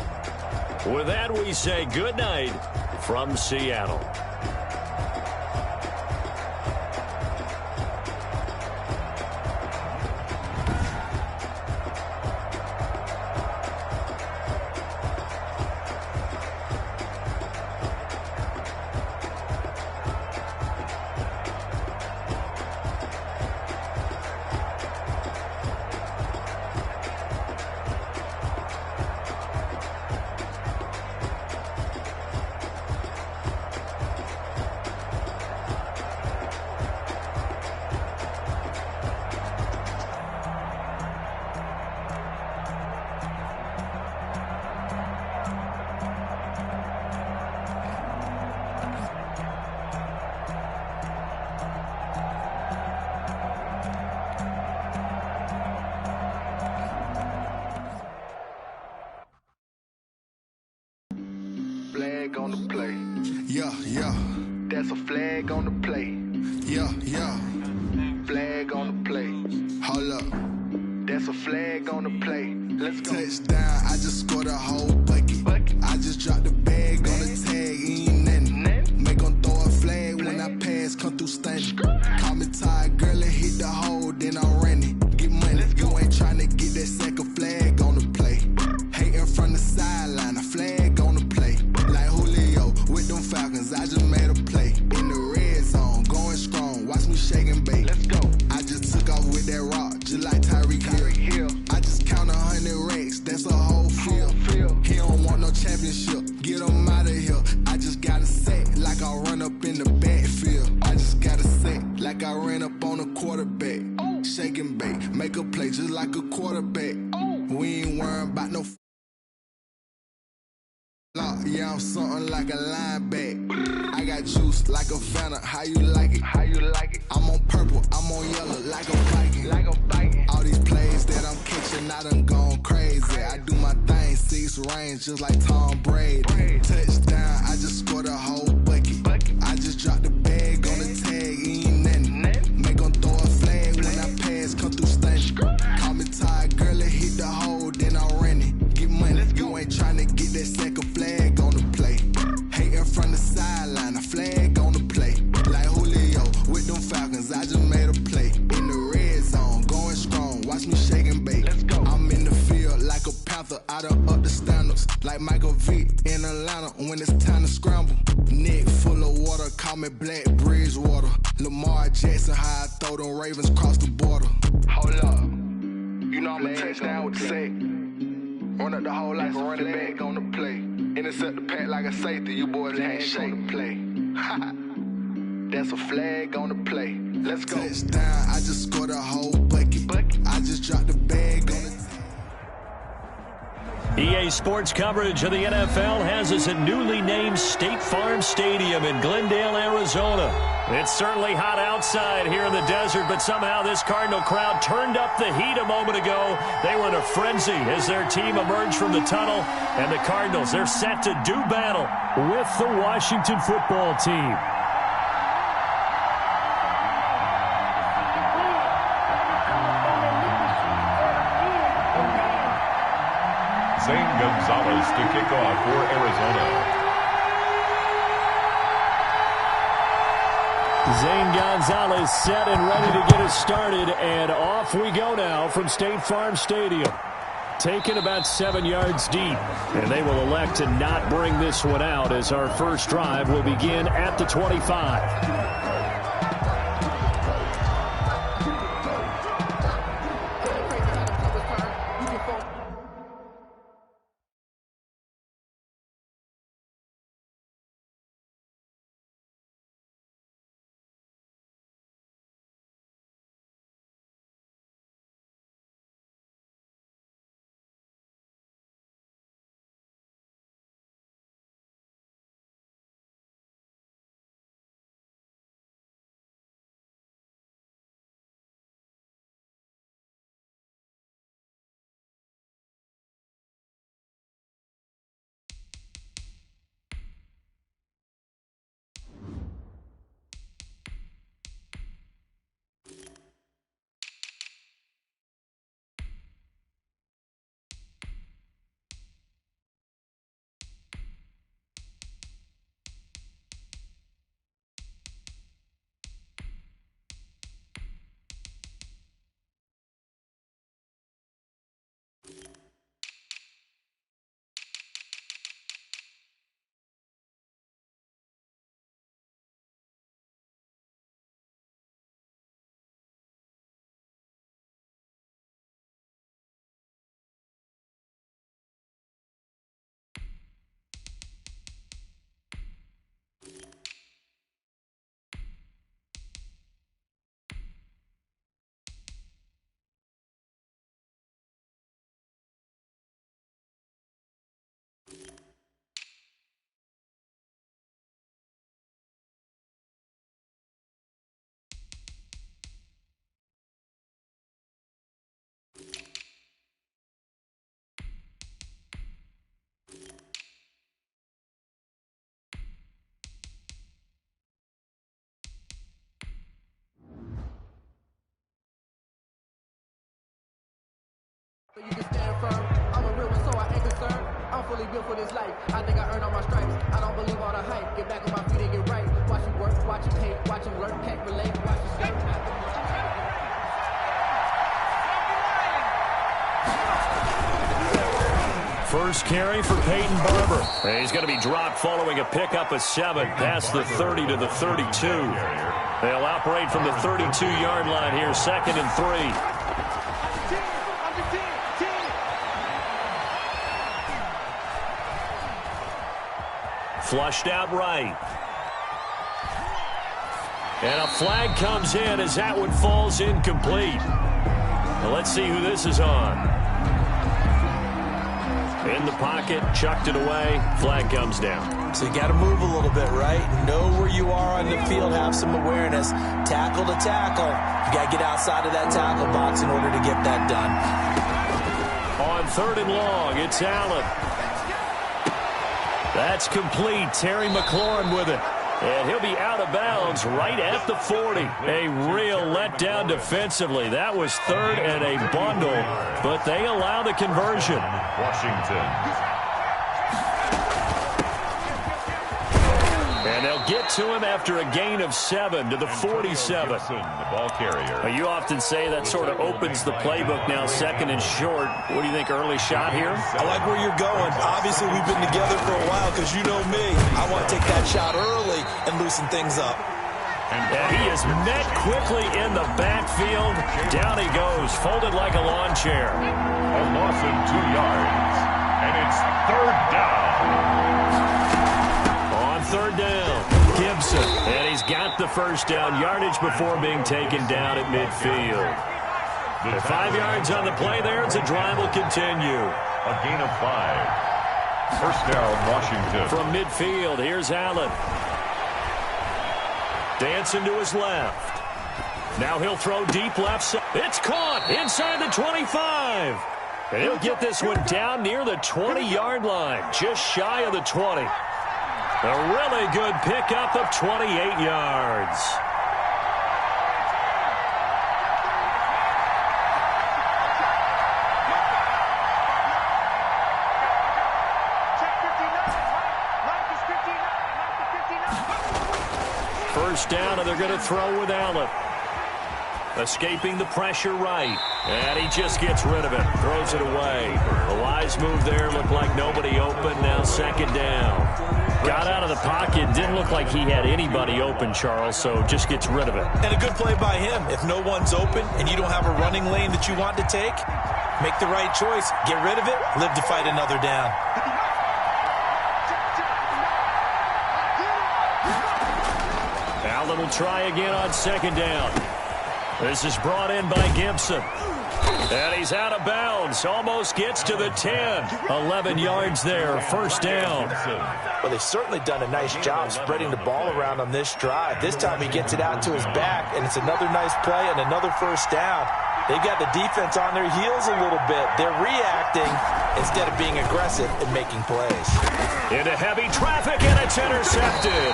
With that, we say good night from Seattle. Flag on the play. Yeah, yeah. That's a flag on the play. Yeah, yeah. Flag on the play. Hold up. That's a flag on the play. Let's go. Touchdown, I just scored a whole bucket. I just dropped the bag on the tag, ain't nothing. Make 'em throw a flag when I pass, come through stunning. Call me tired, girl, and hit the hole, then I'm running. Get money, you ain't tryna get that second flag on the play. Hating from the sideline, a flag on the play. Like Julio with them Falcons, I just made a play. In the red zone, going strong, watch me shake and bake. Let's go. I just took off with that rock, just like Tyreek Hill. I just count 100 racks, that's a whole field. He don't want no championship, get him out of here. I just got a set, like I run up in the backfield. I just got a set, like I ran up on a quarterback. Shake and bake, make a play just like a quarterback. We ain't worrying about no block, yeah, I'm something like a linebacker. I got juice like a Fanta, how you like it? How you like it? I'm on purple, I'm on yellow, like a Viking. Like a Viking. All these plays that I'm catching, I done gone crazy. I do my thing, 6 range, just like Tom Brady. Touchdown, I just scored a whole bucket. I just dropped the bag on the tag, ain't nothing. Make 'em throw a flag when I pass, come through stunning. Call me tired, girl, it hit the hole, then I'm running. Get money, you ain't tryna get that second flag on the play. Hating from the sideline, a flag on the play. Like Julio with them Falcons, I just made a play. In the red zone, going strong, watch me shake and bake. I'm in the field like a Panther, I done up the standards. Like Michael Vick in Atlanta when it's time to scramble. Neck full of water, call me Black Bridgewater. Lamar Jackson, how I throw them Ravens across the border. Hold up, you know I'm a touchdown with the sack. Run up the hole like a running back on the play. Intercept the pack like a safety, you boys can't shake the play. That's a flag on the play. Let's go. Touchdown, I just scored a whole bucket. I just dropped the bag on the EA Sports coverage of the NFL has us at newly named State Farm Stadium in Glendale, Arizona. It's certainly hot outside here in the desert, but somehow this Cardinal crowd turned up the heat a moment ago. They were in a frenzy as their team emerged from the tunnel, and the Cardinals, they're set to do battle with the Washington football team. Zane Gonzalez to kick off for Arizona. Zane Gonzalez set and ready to get us started, and off we go now from State Farm Stadium. Taken about 7 yards deep, and they will elect to not bring this one out as our first drive will begin at the 25. You can stand firm. I'm a real one, so I ain't concerned. I'm fully built for this life. I think I earned all my stripes. I don't believe all the hype. Get back on my feet and get right. Watch you work, watch you hate, watch him lurk, can't relate, watch you skate. First carry for Peyton Barber. He's going to be dropped following a pickup of 7 past the 30 to the 32. They'll operate from the 32-yard line here, 2nd and 3. Flushed out right. And a flag comes in as that one falls incomplete. Well, let's see who this is on. In the pocket, chucked it away. Flag comes down. So you got to move a little bit, right? Know where you are on the field, have some awareness. Tackle to tackle. You got to get outside of that tackle box in order to get that done. On 3rd and long, it's Allen. That's complete. Terry McLaurin with it. And he'll be out of bounds right at the 40. A real letdown defensively. That was 3rd and a bundle, but they allow the conversion. Washington. And they'll get to him after a gain of 7 to the 47. The ball carrier. You often say that sort of opens the playbook now, 2nd and short. What do you think, early shot here? I like where you're going. Obviously, we've been together for a while because you know me. I want to take that shot early and loosen things up. And he is met quickly in the backfield. Down he goes, folded like a lawn chair. A loss of 2 yards. And it's 3rd down. 3rd down, Gibson, and he's got the 1st down yardage before being taken down at midfield. At 5 yards on the play there, the drive will continue. A gain of 5. 1st down, Washington. From midfield, here's Allen. Dancing to his left. Now he'll throw deep left side. It's caught inside the 25. And he'll get this one down near the 20-yard line, just shy of the 20. A really good pickup of 28 yards. First down, and they're going to throw with Allen. Escaping the pressure right. And he just gets rid of it. Throws it away. A wise move there. Looked like nobody open. Now 2nd down. Got out of the pocket. Didn't look like he had anybody open, Charles, so just gets rid of it. And a good play by him. If no one's open and you don't have a running lane that you want to take, make the right choice. Get rid of it. Live to fight another down. Allen will try again on 2nd down. This is brought in by Gibson. And he's out of bounds. Almost gets to the 10. 11 yards there. 1st down. Well, they've certainly done a nice job spreading the ball around on this drive. This time he gets it out to his back, and it's another nice play and another 1st down. They've got the defense on their heels a little bit. They're reacting instead of being aggressive and making plays. Into heavy traffic, and it's intercepted.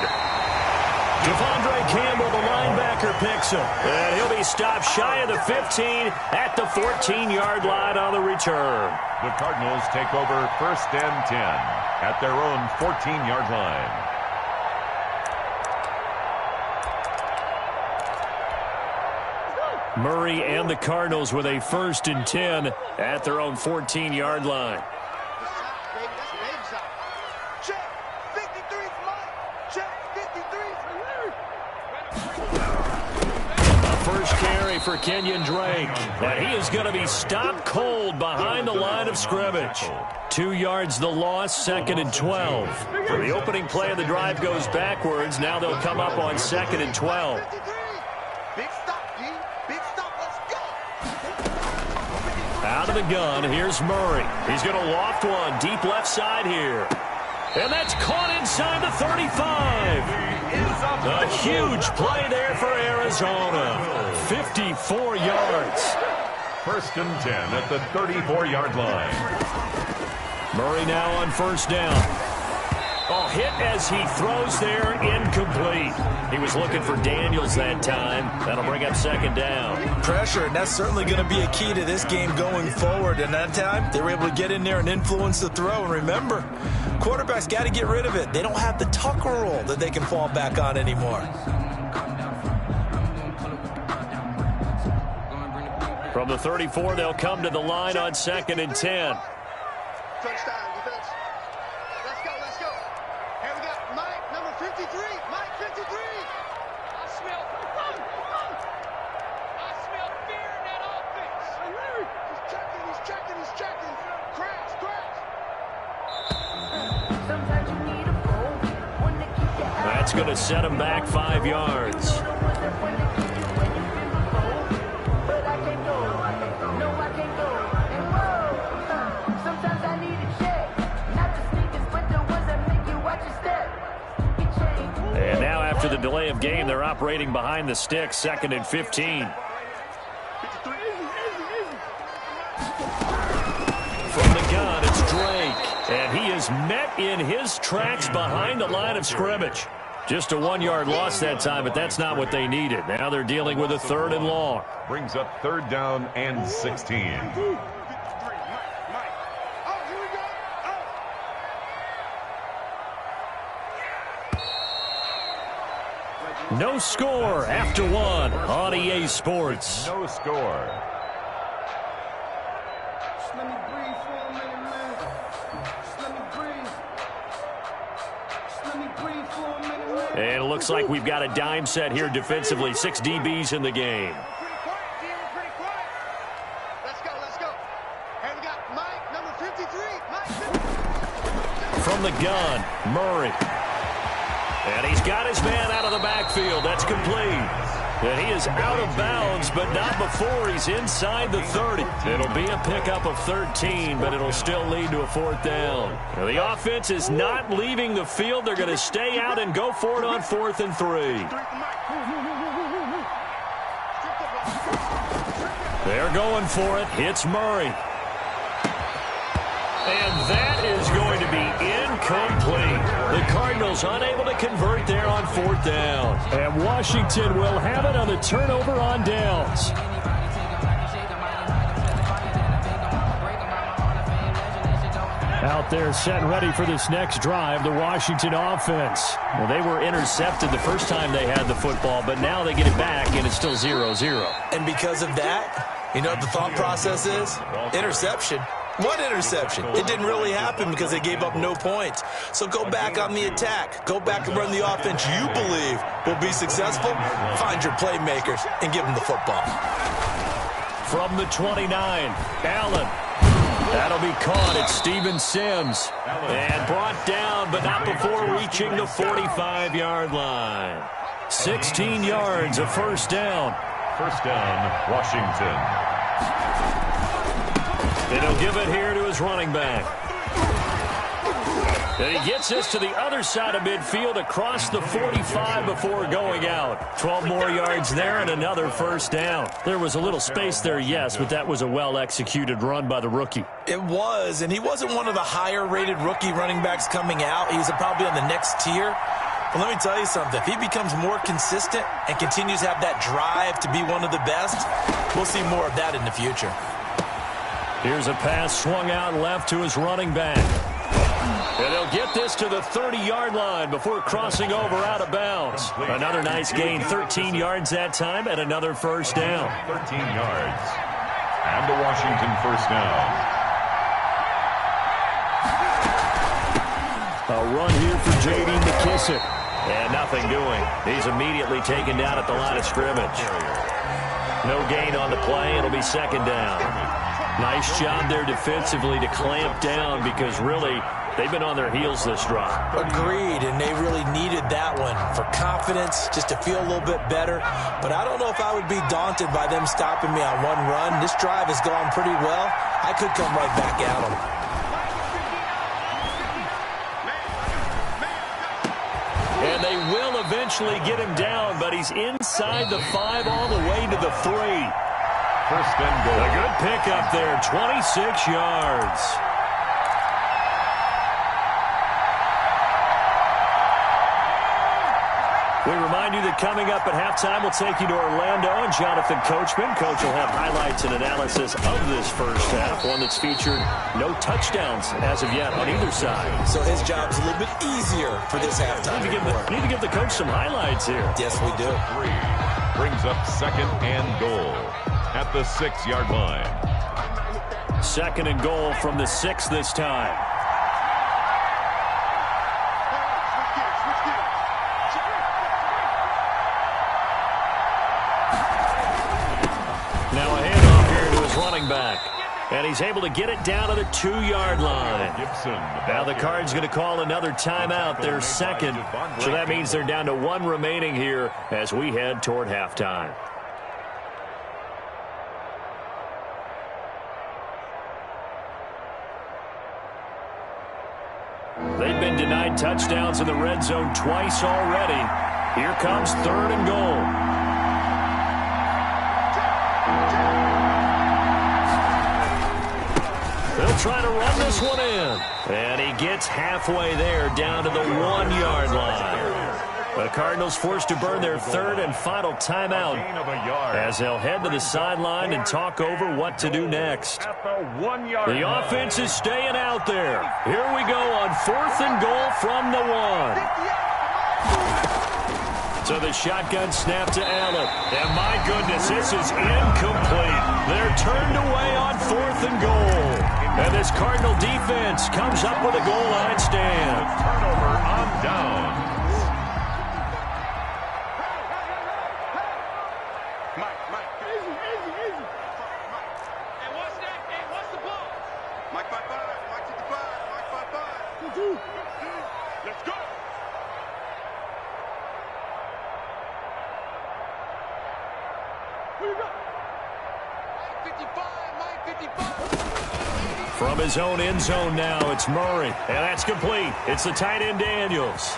Devondre Campbell, the linebacker, picks him. And he'll be stopped shy of the 15 at the 14-yard line on the return. The Cardinals take over 1st and 10 at their own 14-yard line. Murray and the Cardinals with a 1st and 10 at their own 14-yard line. First carry for Kenyon Drake. And he is going to be stopped cold behind the line of scrimmage. 2 yards the loss, 2nd and 12. For the opening play of the drive goes backwards. Now they'll come up on 2nd and 12. Out of the gun, here's Murray. He's going to loft one deep left side here. And that's caught inside the 35. A huge play there for Arizona. 54 yards. 1st and 10 at the 34-yard line. Murray now on 1st down. Oh, hit as he throws there, incomplete. He was looking for Daniels that time. That'll bring up 2nd down. Pressure, and that's certainly going to be a key to this game going forward. And that time, they were able to get in there and influence the throw. And remember, quarterbacks got to get rid of it. They don't have the Tucker roll that they can fall back on anymore. From the 34, they'll come to the line on 2nd and 10. Touchdown, defense. Let's go, let's go. Here we go. Mike, number 53. Mike, 53. I smell fear in that offense. He's checking. Crash. Sometimes you need a fool, one to keep your eyes. That's going to set him back 5 yards. But I can't go. No, I can't go. And whoa, sometimes I need a check. after the delay of game. They're operating behind the sticks, 2nd and 15. From the gun, it's Drake. And he is met in his tracks behind the line of scrimmage. Just a 1-yard loss that time, but that's not what they needed. Now they're dealing with a 3rd and long. Brings up 3rd down and 16. No score after 1 on EA Sports. No score. And it looks like we've got a dime set here defensively. 6 DBs in the game. Let's go, let's go. Hey, we got Mike, number 53. Mike, 53. From the gun, Murray. And he's got his man out of the backfield. That's complete. And he is out of bounds, but not before he's inside the 30. It'll be a pickup of 13, but it'll still lead to a 4th down. Now, the offense is not leaving the field. They're going to stay out and go for it on 4th and 3. They're going for it. Hits Murray. And that is going to be incomplete. The Cardinals unable to convert there on 4th down. And Washington will have it on the turnover on downs. Out there set and ready for this next drive, the Washington offense. Well, they were intercepted the first time they had the football, but now they get it back, and it's still 0-0. And because of that, you know what the thought process is? Interception. What interception? It didn't really happen because they gave up no points. So go back on the attack. Go back and run the offense you believe will be successful. Find your playmakers and give them the football. From the 29, Allen. That'll be caught at Steven Sims. And brought down, but not before reaching the 45-yard line. 16 yards, a 1st down. 1st down, Washington. And he'll give it here to his running back. And he gets this to the other side of midfield across the 45 before going out. 12 more yards there and another 1st down. There was a little space there, yes, but that was a well-executed run by the rookie. It was, and he wasn't one of the higher-rated rookie running backs coming out. He's probably on the next tier. But let me tell you something. If he becomes more consistent and continues to have that drive to be one of the best, we'll see more of that in the future. Here's a pass swung out left to his running back. And he'll get this to the 30-yard line before crossing over out of bounds. Another nice gain, 13 yards that time, and another 1st down. 13 yards. And the Washington 1st down. A run here for J.D. McKissick. And nothing doing. He's immediately taken down at the line of scrimmage. No gain on the play. It'll be 2nd down. Nice job there defensively to clamp down because really they've been on their heels this drive. Agreed, and they really needed that one for confidence, just to feel a little bit better. But I don't know if I would be daunted by them stopping me on one run. This drive has gone pretty well. I could come right back at them. And they will eventually get him down, but he's inside the 5 all the way to the 3. 1st and goal. A good pickup there, 26 yards. We remind you that coming up at halftime, we'll take you to Orlando and Jonathan Coachman. Coach will have highlights and analysis of this first half, one that's featured no touchdowns as of yet on either side. So his job's a little bit easier for this halftime. Need to give the coach some highlights here. Yes, we do. 3 brings up 2nd and goal at the 6-yard line. 2nd and goal from the 6 this time. Now a handoff here to his running back. And he's able to get it down to the 2-yard line. Now the Cards going to call another timeout, their 2nd. So that means they're down to 1 remaining here as we head toward halftime. They've been denied touchdowns in the red zone twice already. Here comes 3rd and goal. They'll try to run this one in. And he gets halfway there, down to the 1-yard line. The Cardinals forced to burn their 3rd and final timeout as they'll head to the sideline and talk over what to do next. The offense is staying out there. Here we go on 4th and goal from the 1. So the shotgun snap to Allen. And my goodness, this is incomplete. They're turned away on 4th and goal. And this Cardinal defense comes up with a goal line stand. Turnover on down. Let's go. Who you got? Mike 55. From his own end zone now, it's Murray. And that's complete. It's the tight end Daniels.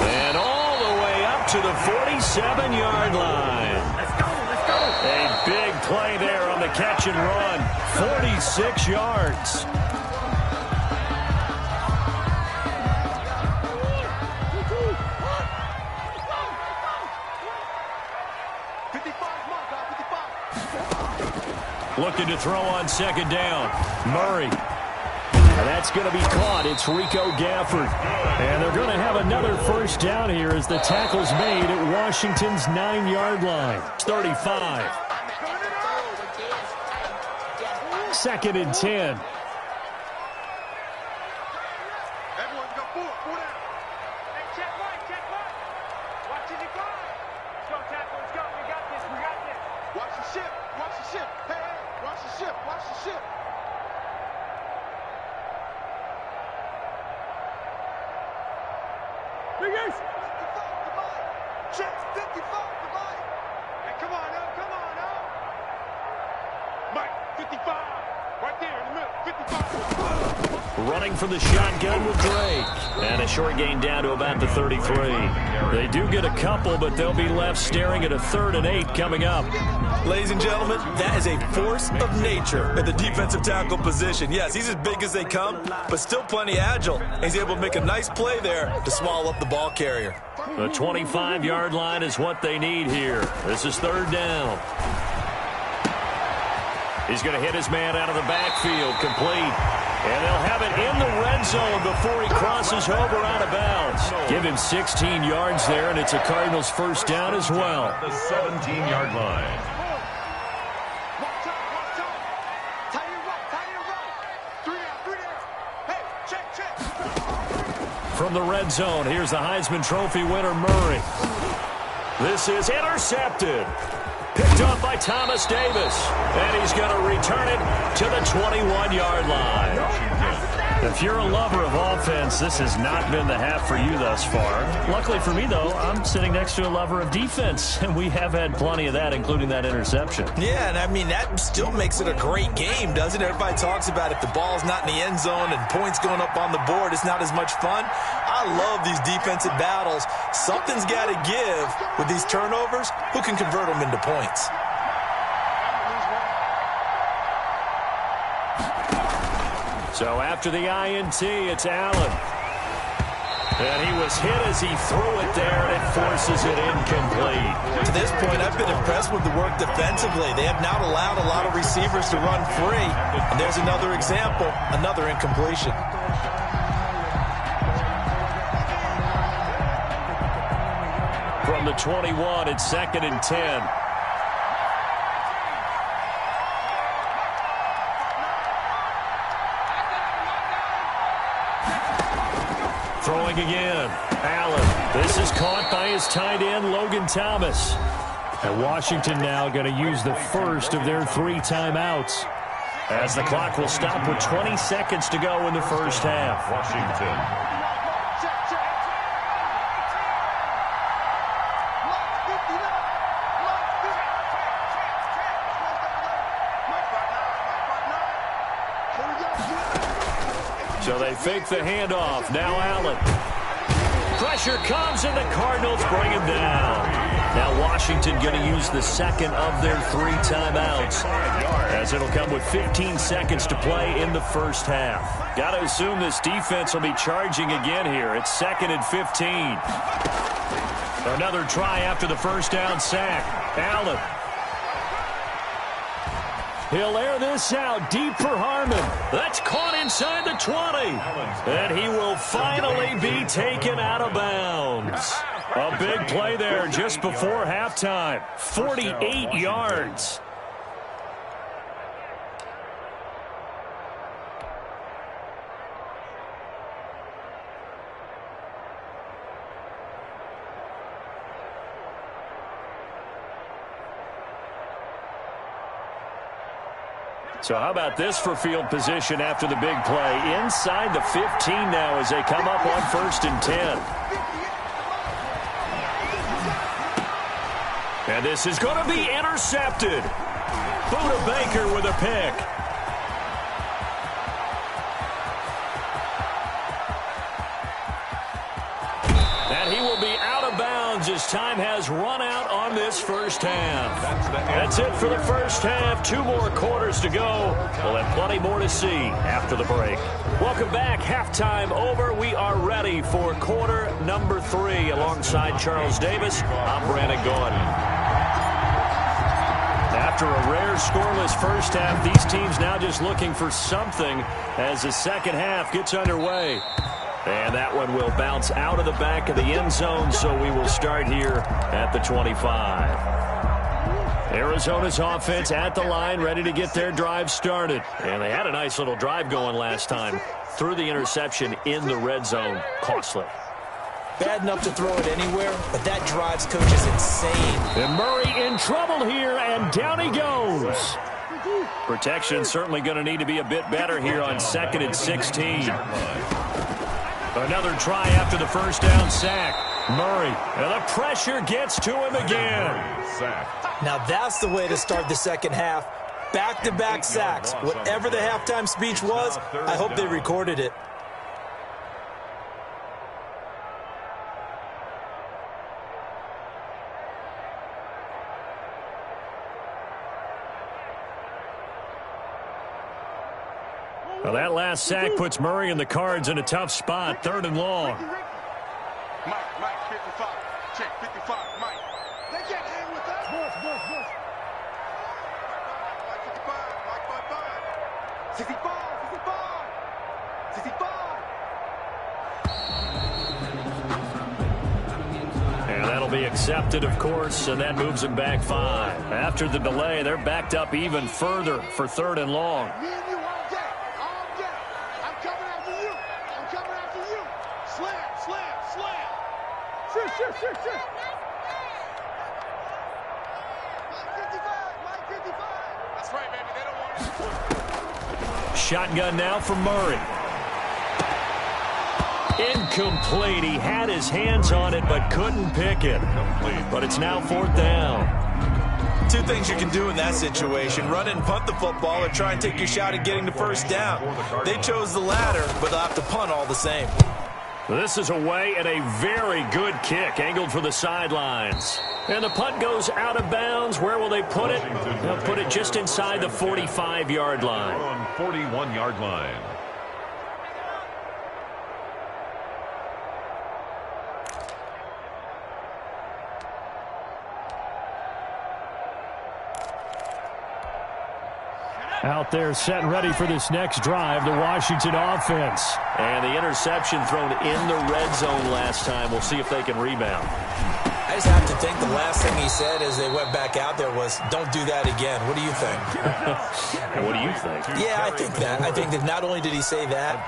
And all the way up to the 47-yard line. Let's go. A big play there on the catch and run. 46 yards. Looking to throw on 2nd down. Murray. And that's going to be caught. It's Rico Gafford. And they're going to have another 1st down here as the tackle's made at Washington's 9-yard line. 35. 2nd and 10. Everyone go forward. Down. Hey, check right. Watch it go. Let's go, tackle. Let's go. We got this. Watch the ship. Hey, watch the ship. Big Ace. 55 to Mike. Check 55 to Mike. Hey, come on now. Mike, 55. Right there in the middle. 55. Running from the shotgun with Drake. And a short gain down to about the 33. They do get a couple, but they'll be left staring at a 3rd and 8 coming up. Ladies and gentlemen, that is a force of nature at the defensive tackle position. Yes, he's as big as they come, but still plenty agile. He's able to make a nice play there to swallow up the ball carrier. The 25-yard line is what they need here. This is 3rd down. He's going to hit his man out of the backfield, complete. And they'll have it in the red zone before he crosses over out of bounds. Give him 16 yards there, and it's a Cardinals 1st down as well. The 17-yard line. Watch out. Tie your right. 3 down. Hey, check. From the red zone, here's the Heisman Trophy winner, Murray. This is intercepted. Picked up by Thomas Davis. And he's going to return it to the 21-yard line. If you're a lover of offense, this has not been the half for you thus far. Luckily for me, though, I'm sitting next to a lover of defense, and we have had plenty of that, including that interception. Yeah, and I mean, that still makes it a great game, doesn't it? Everybody talks about if the ball's not in the end zone and points going up on the board, it's not as much fun. I love these defensive battles. Something's got to give with these turnovers. Who can convert them into points? So after the INT, it's Allen. And he was hit as he threw it there, and it forces it incomplete. To this point, I've been impressed with the work defensively. They have not allowed a lot of receivers to run free. And there's another example, another incompletion. From the 21, it's 2nd and 10. Throwing again. Allen. This is caught by his tight end, Logan Thomas. And Washington now going to use the first of their 3 timeouts, as the clock will stop with 20 seconds to go in the first half. Washington. So they fake the handoff. Now Allen. Pressure comes, and the Cardinals bring him down. Now Washington going to use the second of their 3 timeouts, as it'll come with 15 seconds to play in the first half. Got to assume this defense will be charging again here. It's 2nd and 15. Another try after the first down sack. Allen. He'll air this out deep for Harmon. That's caught inside the 20. And he will finally be taken out of bounds. A big play there just before halftime. 48 yards. So how about this for field position after the big play? Inside the 15 now as they come up on 1st and 10. And this is going to be intercepted. Buda Baker with a pick. And he will be out of bounds as time has run out on this first half. That's it for the first half. 2 more quarters to go. We'll have plenty more to see after the break. Welcome back. Halftime over. We are ready for quarter number 3. Alongside Charles Davis, I'm Brandon Gordon. After a rare scoreless first half, these teams now just looking for something as the second half gets underway. And that one will bounce out of the back of the end zone, so we will start here at the 25. Arizona's offense at the line, ready to get their drive started. And they had a nice little drive going last time. Threw the interception in the red zone. Costly. Bad enough to throw it anywhere, but that drives coach is insane. And Murray in trouble here, and down he goes. Protection certainly going to need to be a bit better here on 2nd and 16. Another try after the first down sack. Murray, and the pressure gets to him again. Now that's the way to start the second half. Back-to-back sacks. Whatever the halftime speech was, I hope they recorded it. Well, that last sack puts Murray and the Cards in a tough spot. 3rd and long. Mike, 55. Check, 55, Mike. They can't hang with that. Mike 55, Mike 65. And that'll be accepted, of course, and that moves them back 5. After the delay, they're backed up even further for 3rd and long. Me and you all day. I'm coming after you. Slam. Shoot. Mike 55. That's right, baby. They don't want it. Shotgun now for Murray. Incomplete. He had his hands on it but couldn't pick it. But it's now 4th down. 2 things you can do in that situation. Run and punt the football or try and take your shot at getting the first down. They chose the latter, but they'll have to punt all the same. This is away and a very good kick angled for the sidelines. And the punt goes out of bounds. Where will they put it? They'll put it just inside the 45-yard line. On 41-yard line. Out there set and ready for this next drive, the Washington offense. And the interception thrown in the red zone last time. We'll see if they can rebound. I just have to think the last thing he said as they went back out there was, don't do that again. What do you think? And what do you think? Yeah, I think that. I think that not only did he say that,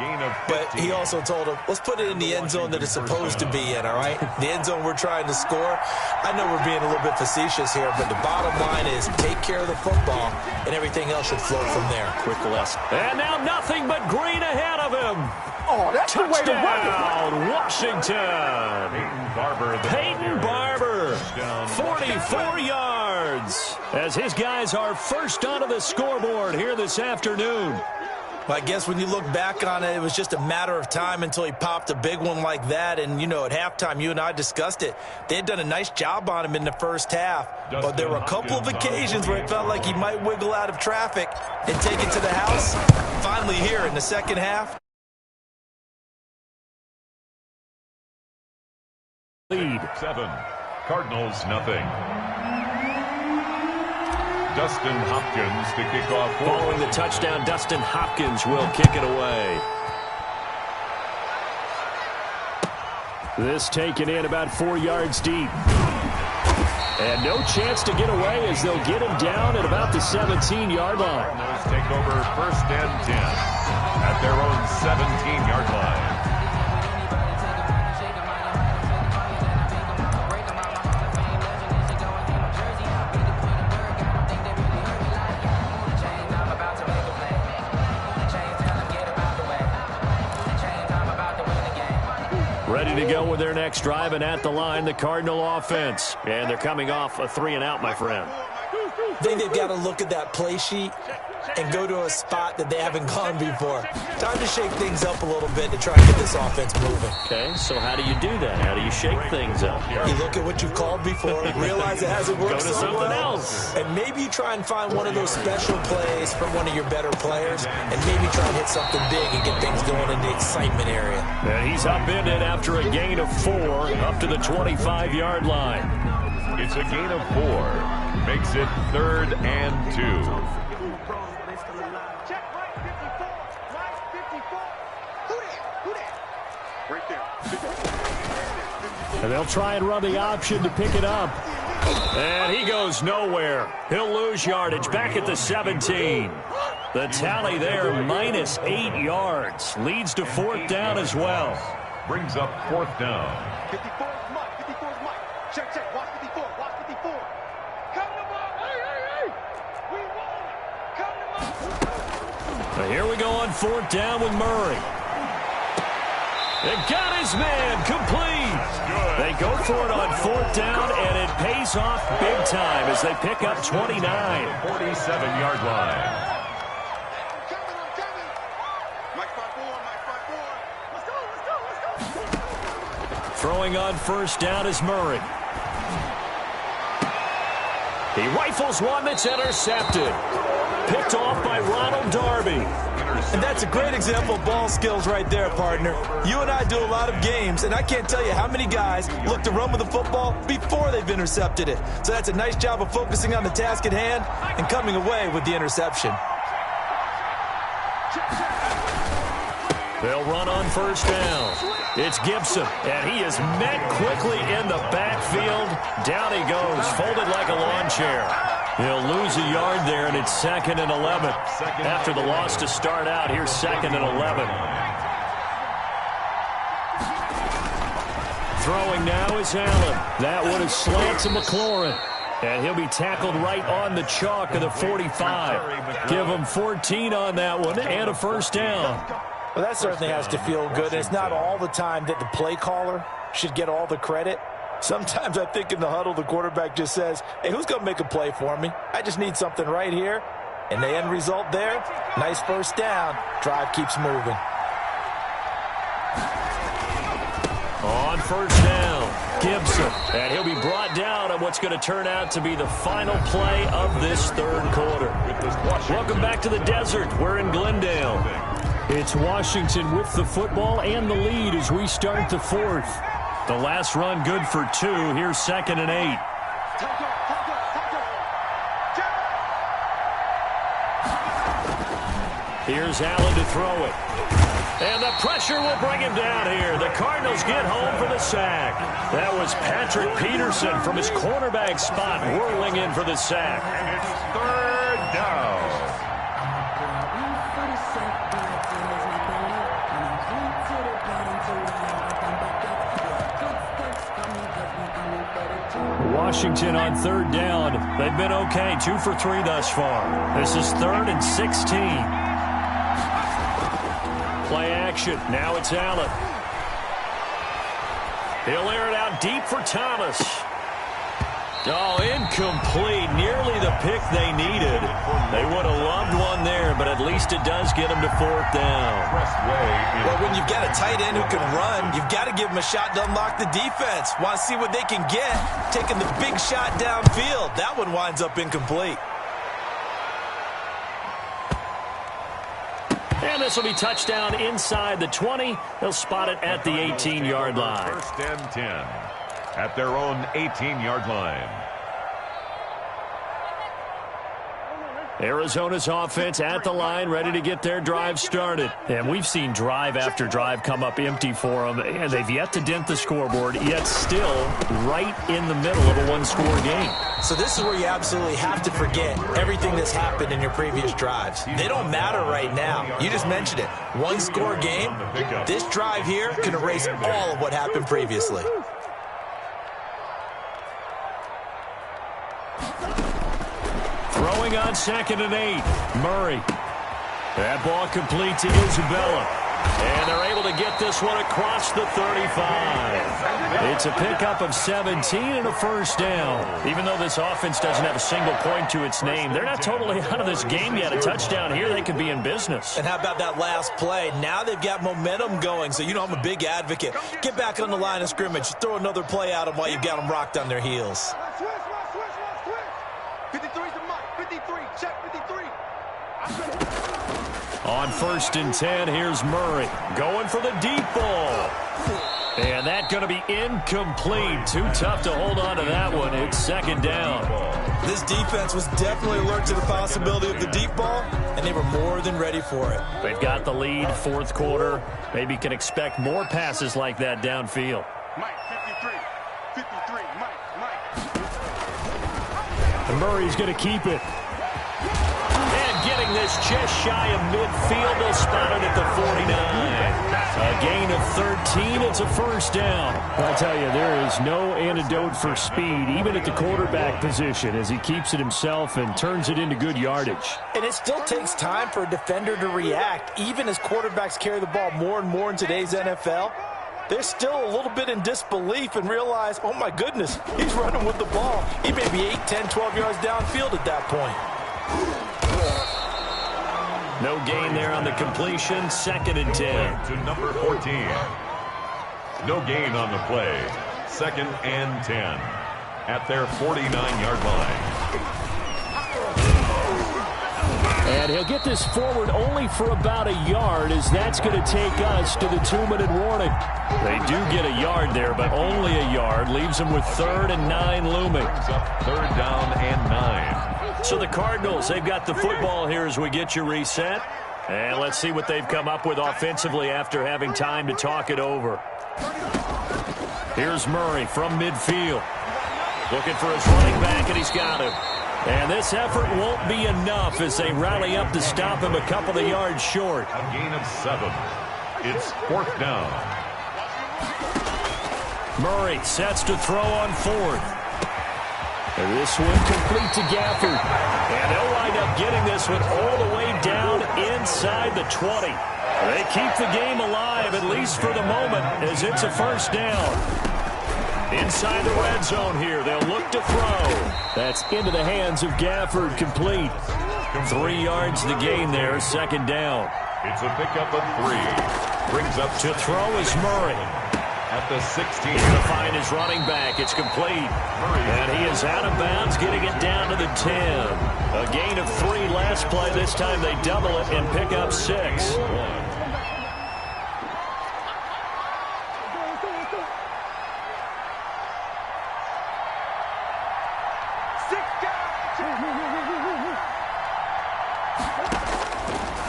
but he also told him, let's put it in the end zone that it's supposed to be in, all right? The end zone we're trying to score. I know we're being a little bit facetious here, but the bottom line is take care of the football, and everything else should flow from there. Quick lesson. And now nothing but green ahead of him. Oh, that's the way to run Touchdown, Washington. Peyton Barber, 44 yards, as his guys are first onto the scoreboard here this afternoon. Well, I guess when you look back on it, it was just a matter of time until he popped a big one like that. And, you know, at halftime, you and I discussed it. They had done a nice job on him in the first half. But there were a couple of occasions where it felt like he might wiggle out of traffic and take it to the house. Finally here in the second half. Lead 7. Cardinals nothing. Dustin Hopkins to kick off. Following the touchdown, Dustin Hopkins will kick it away. This taken in about 4 yards deep. And no chance to get away as they'll get him down at about the 17-yard line. Cardinals take over 1st and 10 at their own 17-yard line. Ready to go with their next drive, and at the line, the Cardinal offense. And they're coming off a 3-and-out, my friend. I think they've got to look at that play sheet and go to a spot that they haven't gone before. Time to shake things up a little bit to try and get this offense moving. Okay, so how do you do that? How do you shake things up? You look at what you've called before, realize it hasn't worked Go to something else. And maybe you try and find one of those special plays from one of your better players, and maybe try and hit something big and get things going in the excitement area. And he's upended after a gain of 4 up to the 25-yard line. It's a gain of 4. Makes it 3rd and 2. And they'll try and run the option to pick it up. And he goes nowhere. He'll lose yardage back at the 17. The tally there, minus 8 yards. Leads to 4th down as well. Brings up 4th down. 54 is Mike. 54 is Mike. Check, check. Watch 54. Watch 54. Come to Mike. Hey. We won. Come to Mike. Now here we go on 4th down with Murray. They got his man complete. They go for it on 4th down, and it pays off big time as they pick up 29. 47-yard line. I'm coming. Mike 5-4. Let's go. Throwing on 1st down is Murray. He rifles one that's intercepted. Picked off by Ronald Darby. And that's a great example of ball skills right there, partner. You and I do a lot of games, and I can't tell you how many guys look to run with the football before they've intercepted it. So that's a nice job of focusing on the task at hand and coming away with the interception. They'll run on 1st down. It's Gibson, and he is met quickly in the backfield. Down he goes, folded like a lawn chair. He'll lose a yard there, and it's 2nd and 11. After the loss to start out, here's 2nd and 11. Throwing now is Allen. That one is slant to McLaurin. And he'll be tackled right on the chalk of the 45. Give him 14 on that one and a 1st down. Well, that certainly has to feel good. And it's not all the time that the play caller should get all the credit. Sometimes I think in the huddle, the quarterback just says, hey, who's going to make a play for me? I just need something right here. And the end result there, nice 1st down. Drive keeps moving. On 1st down, Gibson. And he'll be brought down on what's going to turn out to be the final play of this 3rd quarter. Welcome back to the desert. We're in Glendale. It's Washington with the football and the lead as we start the 4th. The last run good for 2. Here's 2nd and 8. Here's Allen to throw it. And the pressure will bring him down here. The Cardinals get home for the sack. That was Patrick Peterson from his cornerback spot whirling in for the sack. And it's 3rd down. Washington on 3rd down. They've been okay, 2 for 3 thus far. This is 3rd and 16. Play action. Now it's Allen. He'll air it out deep for Thomas. Oh, incomplete. Nearly the pick they needed. They would have loved one there, but at least it does get them to 4th down. Well, when you've got a tight end who can run, you've got to give him a shot to unlock the defense. Want to see what they can get, taking the big shot downfield. That one winds up incomplete. And this will be touchdown inside the 20. They'll spot it at the 18-yard line. 1st and 10 at their own 18-yard line. Arizona's offense at the line, ready to get their drive started. And we've seen drive after drive come up empty for them, and they've yet to dent the scoreboard, yet still right in the middle of a one-score game. So this is where you absolutely have to forget everything that's happened in your previous drives. They don't matter right now. You just mentioned it. One-score game. This drive here can erase all of what happened previously. Throwing on 2nd and 8. Murray. That ball complete to Isabella. And they're able to get this one across the 35. It's a pickup of 17 and a 1st down. Even though this offense doesn't have a single point to its name, they're not totally out of this game yet. A touchdown here, they could be in business. And how about that last play? Now they've got momentum going, so you know I'm a big advocate. Get back on the line of scrimmage. Throw another play at them while you've got them rocked on their heels. 53's the mic. 53. Check 53. On 1st and 10, here's Murray going for the deep ball. And that's going to be incomplete. Too tough to hold on to that one. It's 2nd down. This defense was definitely alert to the possibility of the deep ball, and they were more than ready for it. They've got the lead, 4th quarter. Maybe can expect more passes like that downfield. Mike, 53. 53. Mike. And Murray's going to keep it. And getting this just shy of midfield. They'll spot it at the 49. A gain of 13. It's a 1st down. I'll tell you, there is no antidote for speed, even at the quarterback position, as he keeps it himself and turns it into good yardage. And it still takes time for a defender to react, even as quarterbacks carry the ball more and more in today's NFL. They're still a little bit in disbelief and realize, oh my goodness, he's running with the ball. He may be 8, 10, 12 yards downfield at that point. No gain there on the completion. 2nd and 10. To number 14. No gain on the play. 2nd and 10 at their 49-yard line. And he'll get this forward only for about a yard, as that's going to take us to the 2-minute warning. They do get a yard there, but only a yard. Leaves them with 3rd and 9 looming. Brings up 3rd down and 9. So the Cardinals, they've got the football here as we get you reset. And let's see what they've come up with offensively after having time to talk it over. Here's Murray from midfield. Looking for his running back, and he's got him. And this effort won't be enough as they rally up to stop him a couple of yards short. A gain of 7. It's 4th down. Murray sets to throw on 4th. And this one complete to Gafford. And they'll wind up getting this one all the way down inside the 20. They keep the game alive, at least for the moment, as it's a 1st down. Inside the red zone here, they'll look to throw. That's into the hands of Gafford, complete. 3 yards the gain there, 2nd down. It's a pickup of 3. Brings up to throw is Murray. At the 16. He's going to find his running back. It's complete. And he is out of bounds, getting it down to the 10. A gain of 3 last play. This time they double it and pick up 6.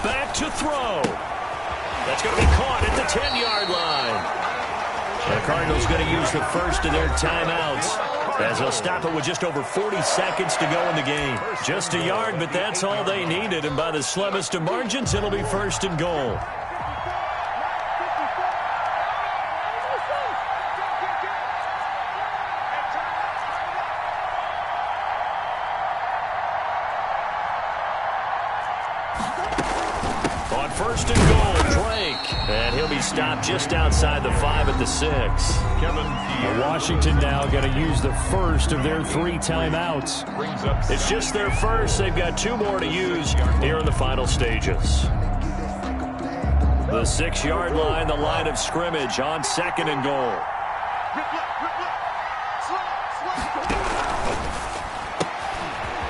Back to throw. That's going to be caught at the 10-yard line. The Cardinals going to use the first of their timeouts as they'll stop it with just over 40 seconds to go in the game. Just a yard, but that's all they needed, and by the slimmest of margins, it'll be 1st and goal. On first and goal. Drake. And he'll be stopped just outside the 5 at the 6. Washington now going to use the first of their 3 timeouts. It's just their first. They've got 2 more to use here in the final stages. The 6-yard line, the line of scrimmage on 2nd and goal.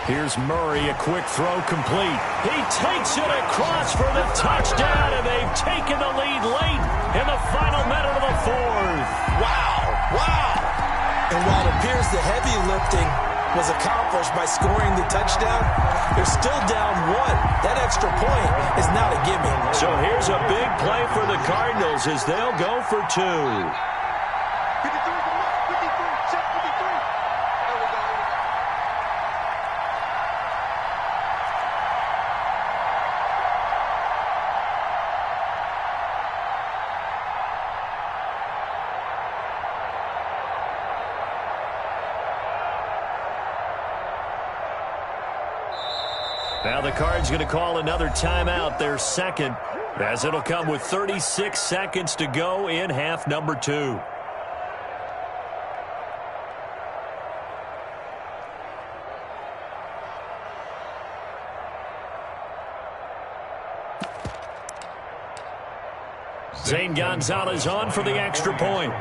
Here's Murray, a quick throw complete. He takes it across for the touchdown, and they've taken the lead late in the final minute of the 4th. Wow, wow. And while it appears the heavy lifting was accomplished by scoring the touchdown, they're still down 1. That extra point is not a gimme. So here's a big play for the Cardinals as they'll go for 2. Now the Cards going to call another timeout, their 2nd, as it'll come with 36 seconds to go in half number 2. Zane Gonzalez on for the extra point.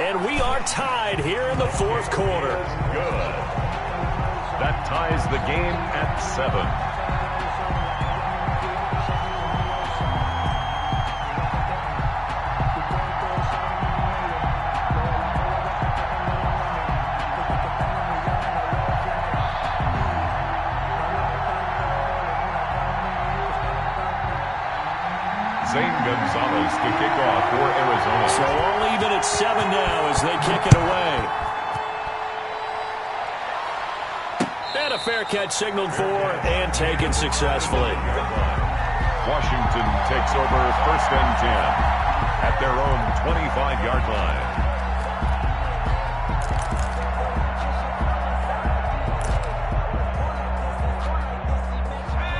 And we are tied here in the 4th quarter. Good. That ties the game at 7. Zane Gonzalez to kick off for Arizona. So all even at 7 now as they kick it away. And a fair catch signaled for and taken successfully. Washington takes over 1st and 10 at their own 25-yard line.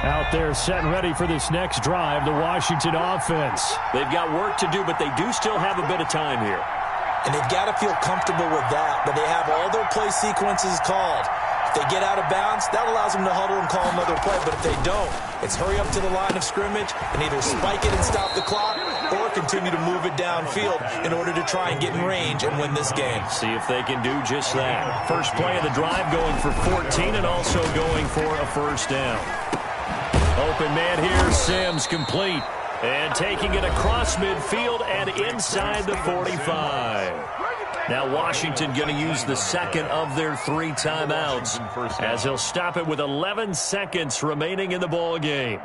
Out there set and ready for this next drive, the Washington offense. They've got work to do, but they do still have a bit of time here. And they've got to feel comfortable with that, but they have all their play sequences called. If they get out of bounds, that allows them to huddle and call another play, but if they don't, it's hurry up to the line of scrimmage and either spike it and stop the clock or continue to move it downfield in order to try and get in range and win this game. See if they can do just that. First play of the drive going for 14 and also going for a first down. Open man here, Sims complete. And taking it across midfield and inside the 45. Now Washington going to use the 2nd of their 3 timeouts as he'll stop it with 11 seconds remaining in the ball game.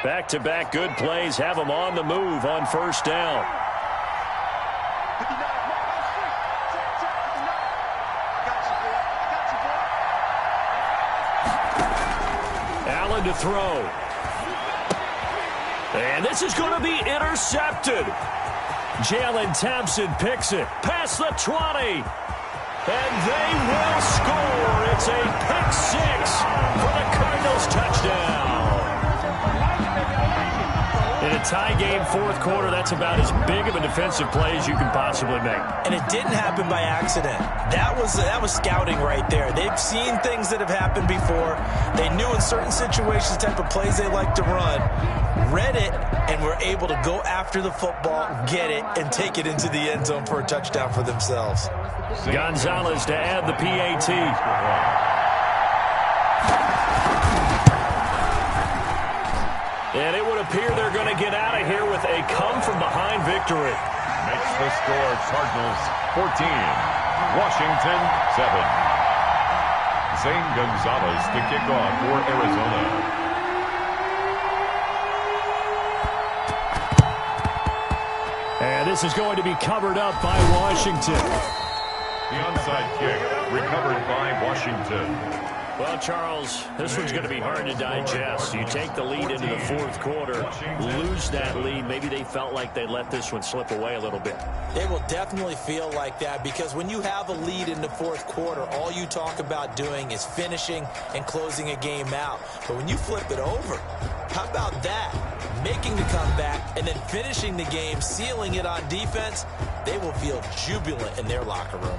Back-to-back good plays have them on the move on first down. Allen to throw. And this is going to be intercepted. Jalen Thompson picks it past the 20. And they will score. It's a pick 6 for the Cardinals touchdown. In a tie game 4th quarter, that's about as big of a defensive play as you can possibly make. And it didn't happen by accident. That was scouting right there. They've seen things that have happened before. They knew in certain situations the type of plays they like to run, read it, and were able to go after the football, get it, and take it into the end zone for a touchdown for themselves. Gonzalez to add the PAT. And it would appear they're going to get out of here with a come-from-behind victory. Makes the score Cardinals 14, Washington 7. Zane Gonzalez to kick off for Arizona. And this is going to be covered up by Washington. The onside kick recovered by Washington. Well, Charles, this one's going to be hard to digest. You take the lead into the fourth quarter, lose that lead. Maybe they felt like they let this one slip away a little bit. It will definitely feel like that because when you have a lead in the fourth quarter, all you talk about doing is finishing and closing a game out. But when you flip it over, how about that? Making the comeback and then finishing the game, sealing it on defense, they will feel jubilant in their locker room.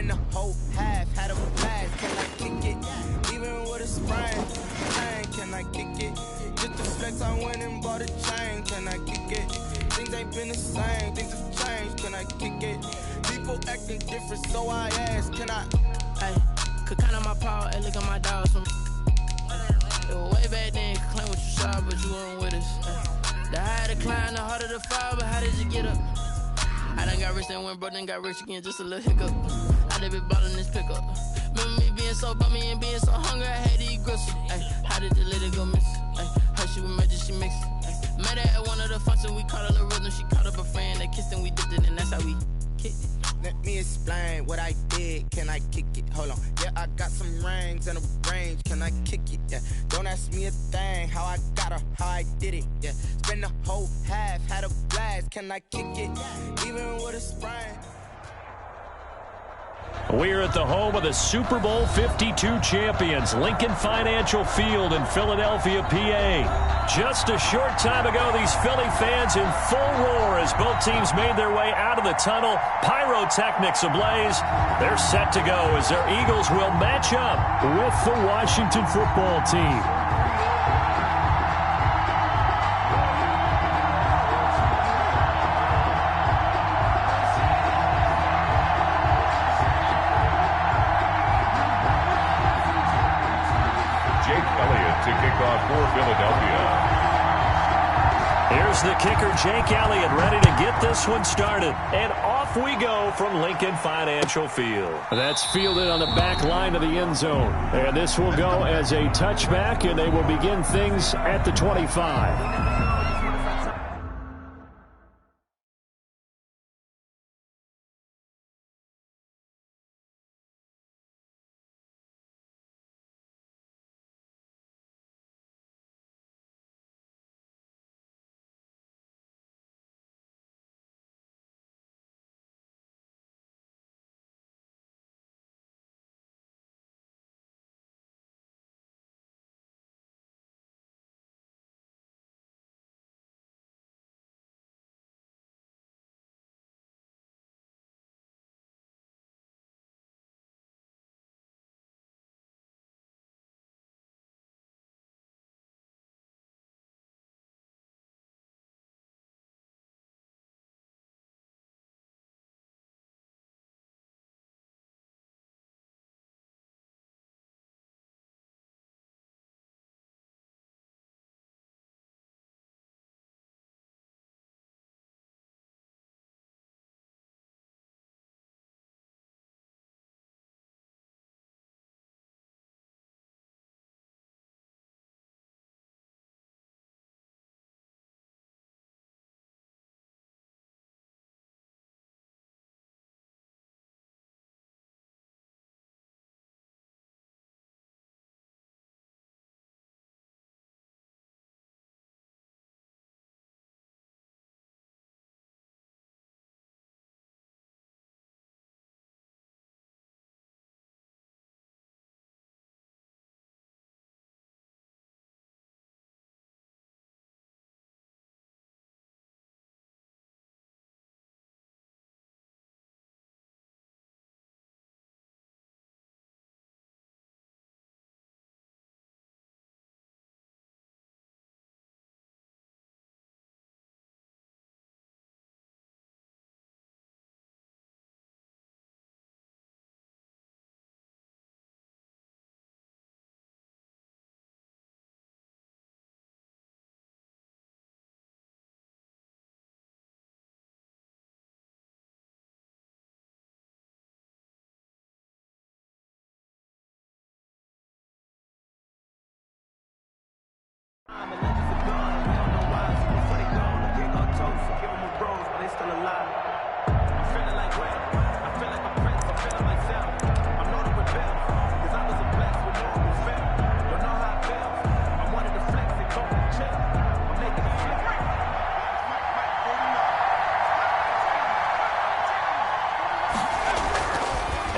Spend the whole half, had a blast. Can I kick it? Even with a sprain, can I kick it? Just to flex, I went and bought a chain. Can I kick it? Things ain't been the same, things have changed. Can I kick it? People acting different, so I ask, can I? Hey, could count on my power, and look at my dogs from. It was way back then, could claim what you saw, but you weren't with us. The higher the climb, the harder the fall, but how did you get up? I done got rich and went broke, then got rich again, just a little hiccup. I done been ballin' this pickup. Remember me being so bummy and being so hungry, I had to eat gristle. Ay, how did the lady go miss? Ay, her she was magic, she mixed. Met her at one of the functions, we caught her the rhythm. She caught up a friend, they kissed and we dipped it, and that's how we kicked it. Let me explain what I did. Can I kick it? Hold on. Yeah, I got some rings and a range. Can I kick it? Yeah. Don't ask me a thing. How I got her, how I did it. Yeah. Spend the whole half, had a blast. Can I kick it? Even with a sprain. We're at the home of the Super Bowl 52 champions, Lincoln Financial Field in Philadelphia, PA. Just a short time ago, these Philly fans in full roar as both teams made their way out of the tunnel. Pyrotechnics ablaze. They're set to go as their Eagles will match up with the Washington football team. To kick off for Philadelphia. Here's the kicker, Jake Elliott, ready to get this one started. And off we go from Lincoln Financial Field. That's fielded on the back line of the end zone. And this will go as a touchback, and they will begin things at the 25.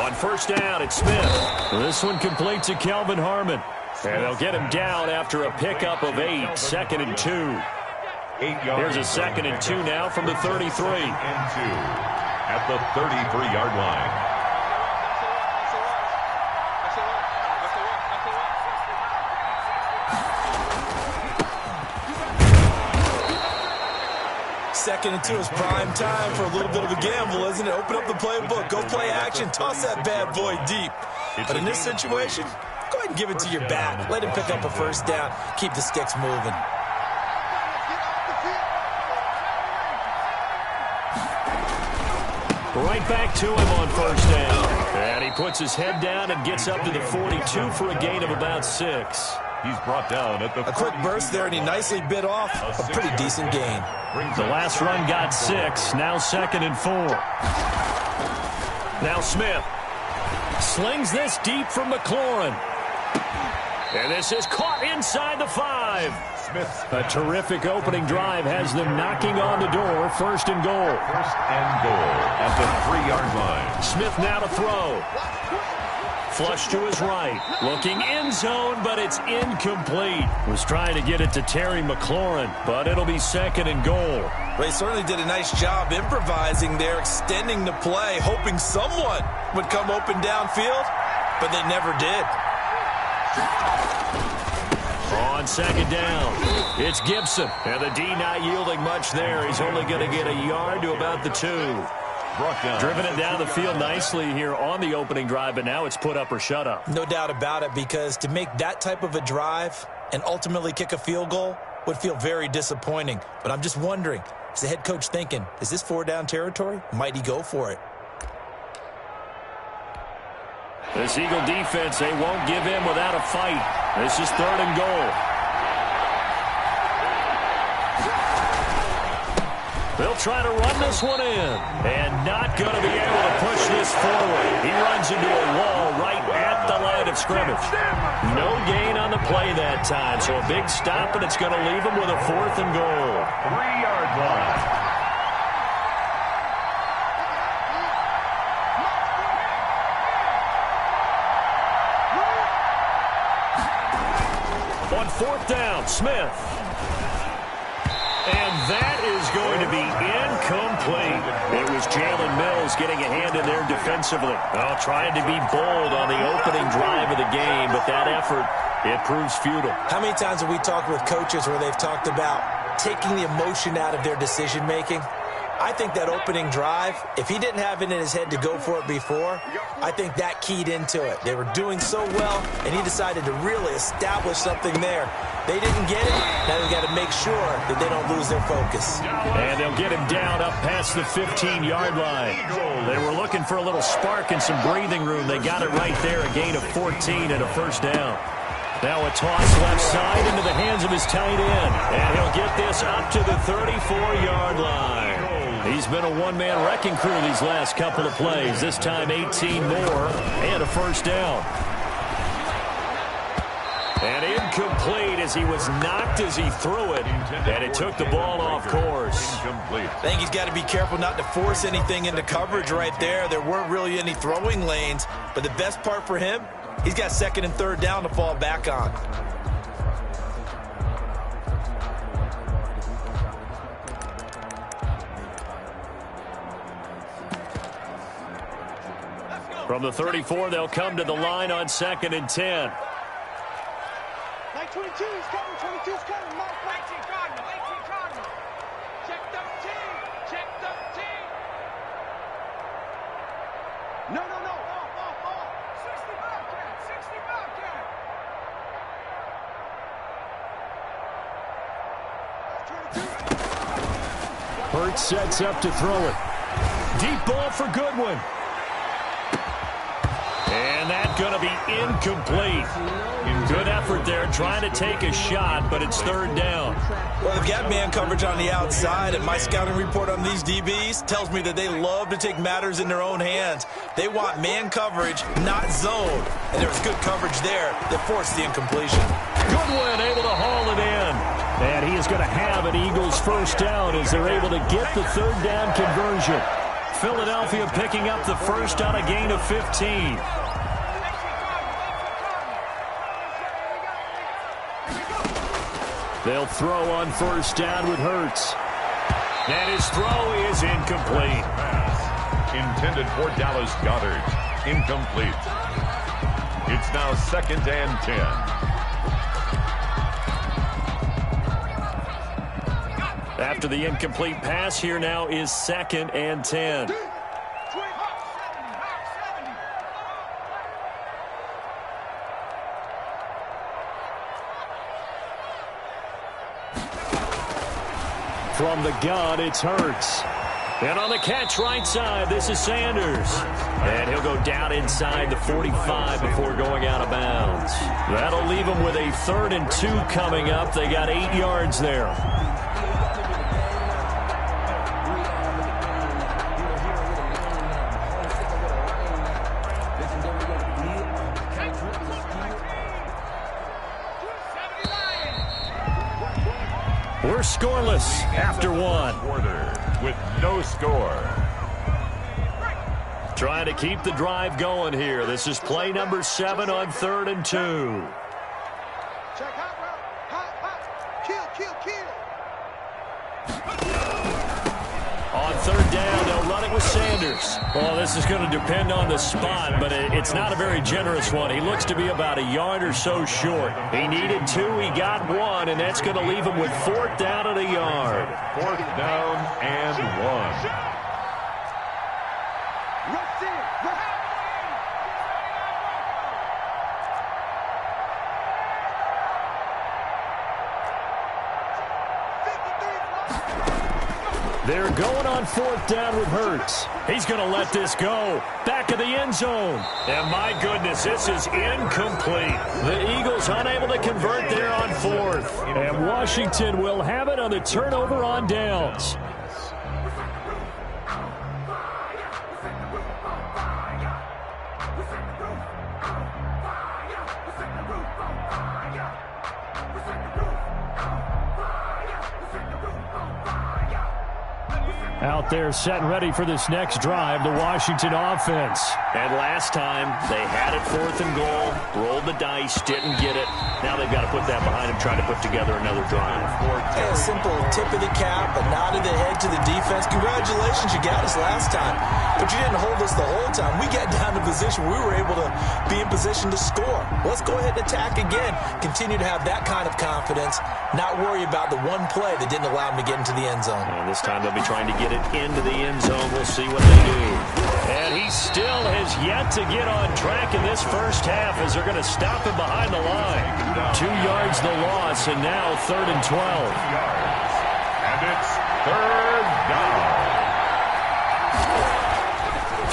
On first down, it's Smith. This one complete to Kelvin Harmon. And they'll get him down after a pickup of 8, 2nd and 2. Here's a 2nd and 2 now from the 33. And 2 at the 33-yard line. 2nd and 2 is prime time for a little bit of a gamble, isn't it? Open up the playbook, go play action, toss that bad boy deep. But in this situation, go ahead and give it to your back. Let him pick up a first down. Keep the sticks moving. Right back to him on first down. And he puts his head down and gets up to the 42 for a gain of about 6. He's brought down at the A quick burst there, and he nicely bit off a pretty decent gain. The last run got 6. Now 2nd and 4. Now Smith slings this deep from McLaurin. And this is caught inside the 5. Smith. A terrific opening drive has them knocking on the door. 1st and goal. 1st and goal at the 3-yard line. Smith now to throw. Flush to his right. Looking end zone, but it's incomplete. Was trying to get it to Terry McLaurin, but it'll be 2nd and goal. They certainly did a nice job improvising there, extending the play, hoping someone would come open downfield, but they never did. On 2nd down, it's Gibson. And the D not yielding much there. He's only going to get a yard to about the 2. Driven it down the field nicely here on the opening drive, but now it's put up or shut up. No doubt about it, because to make that type of a drive and ultimately kick a field goal would feel very disappointing. But I'm just wondering, is the head coach thinking, is this 4-down territory? Might he go for it? This Eagle defense, they won't give in without a fight. This is 3rd and goal. They'll try to run this one in, and not going to be able to push this forward. He runs into a wall right at the line of scrimmage. No gain on the play that time, so a big stop, and it's going to leave him with a 4th and goal. 3-yard line. On 4th down, Smith. And that is going to be incomplete. It was Jalen Mills getting a hand in there defensively. Well, trying to be bold on the opening drive of the game, but that effort, it proves futile. How many times have we talked with coaches where they've talked about taking the emotion out of their decision-making? I think that opening drive, if he didn't have it in his head to go for it before, I think that keyed into it. They were doing so well, and he decided to really establish something there. They didn't get it. Now they've got to make sure that they don't lose their focus. And they'll get him down up past the 15-yard line. They were looking for a little spark and some breathing room. They got it right there, a gain of 14 and a 1st down. Now a toss left side into the hands of his tight end. And he'll get this up to the 34-yard line. He's been a one-man wrecking crew these last couple of plays. This time 18 more and a 1st down. And incomplete as he was knocked as he threw it. And it took the ball off course. I think he's got to be careful not to force anything into coverage right there. There weren't really any throwing lanes. But the best part for him, he's got 2nd and 3rd down to fall back on. From the 34, they'll come to the line on 2nd and 10. 22 is coming, 22 is coming. Mark 18 Cardinal, 18 Cardinal. Check 13, check 13. No. Off. 60 Bobcat, 22. Hurts sets up to throw it. Deep ball for Goodwin. And that's going to be incomplete. Good effort there, trying to take a shot, but it's 3rd down. Well, they've got man coverage on the outside, and my scouting report on these DBs tells me that they love to take matters in their own hands. They want man coverage, not zone. And there was good coverage there that forced the incompletion. Goodwin able to haul it in. And he is going to have an Eagles 1st down as they're able to get the 3rd down conversion. Philadelphia picking up the 1st on a gain of 15. They'll throw on 1st down with Hurts. And his throw is incomplete. Pass intended for Dallas Goedert. Incomplete. It's now 2nd and 10. After the incomplete pass, here now is 2nd and 10. From the gun, it's Hurts. And on the catch right side, this is Sanders. And he'll go down inside the 45 before going out of bounds. That'll leave him with a 3rd and 2 coming up. They got 8 yards there. We're scoreless after 1. Quarter with no score. Trying to keep the drive going here. This is play number 7 on 3rd and 2. Check hot route. Hot. Kill. On 3rd down, they'll run it with Sanders. Well, this is going to depend on the spot, but it's not a very generous one. He looks to be about a yard or so short. He needed 2, he got 1, and that's going to leave him with 4th down and a yard. 4th down and 1. They're going on 4th down with Hurts. He's going to let this go. Back of the end zone. And my goodness, this is incomplete. The Eagles unable to convert there on 4th. And Washington will have it on the turnover on downs. Out there set and ready for this next drive, the Washington offense. And last time, they had it 4th and goal, rolled the dice, didn't get it. Now they've got to put that behind them, try to put together another drive. Hey, a simple tip of the cap, a nod of the head to the defense. Congratulations, you got us last time. But you didn't hold us the whole time. We got down to position. We were able to be in position to score. Let's go ahead and attack again. Continue to have that kind of confidence, not worry about the one play that didn't allow them to get into the end zone. And this time they'll be trying to get it into the end zone. We'll see what they do. And he still has yet to get on track in this first half as they're going to stop him behind the line. 2 yards the loss, and now 3rd and 12. And it's 3rd down.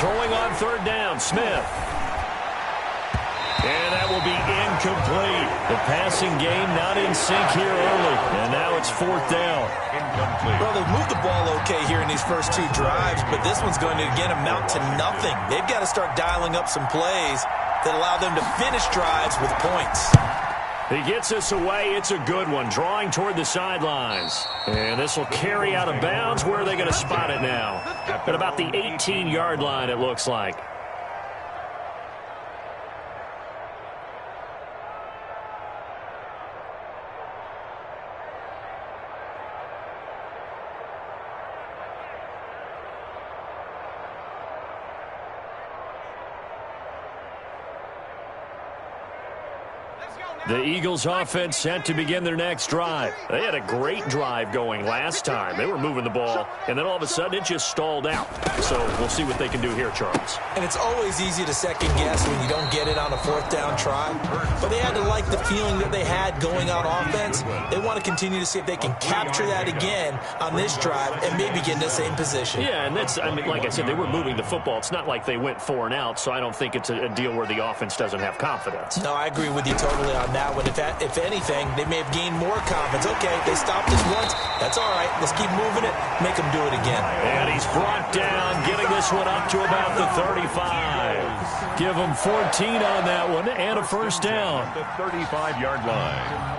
Throwing on 3rd down, Smith. And that will be incomplete. The passing game not in sync here early. And now it's 4th down. Incomplete. Well, they've moved the ball okay here in these first 2 drives, but this one's going to, again, amount to nothing. They've got to start dialing up some plays that allow them to finish drives with points. He gets us away. It's a good one. Drawing toward the sidelines. And this will carry out of bounds. Where are they going to spot it now? At about the 18-yard line, it looks like. The Eagles offense set to begin their next drive. They had a great drive going last time. They were moving the ball, and then all of a sudden it just stalled out. So we'll see what they can do here, Charles. And it's always easy to second guess when you don't get it on a 4th down try. But they had to like the feeling that they had going on offense. They want to continue to see if they can capture that again on this drive and maybe get in the same position. Yeah, and that's, I mean, like I said, they were moving the football. It's not like they went 4 and out, so I don't think it's a deal where the offense doesn't have confidence. No, I agree with you totally on that one. If anything, they may have gained more confidence. Okay, they stopped us once. That's all right. Let's keep moving it. Make them do it again. And he's brought down, getting this one up to about the 35. Give him 14 on that one and a first down. The 35-yard line.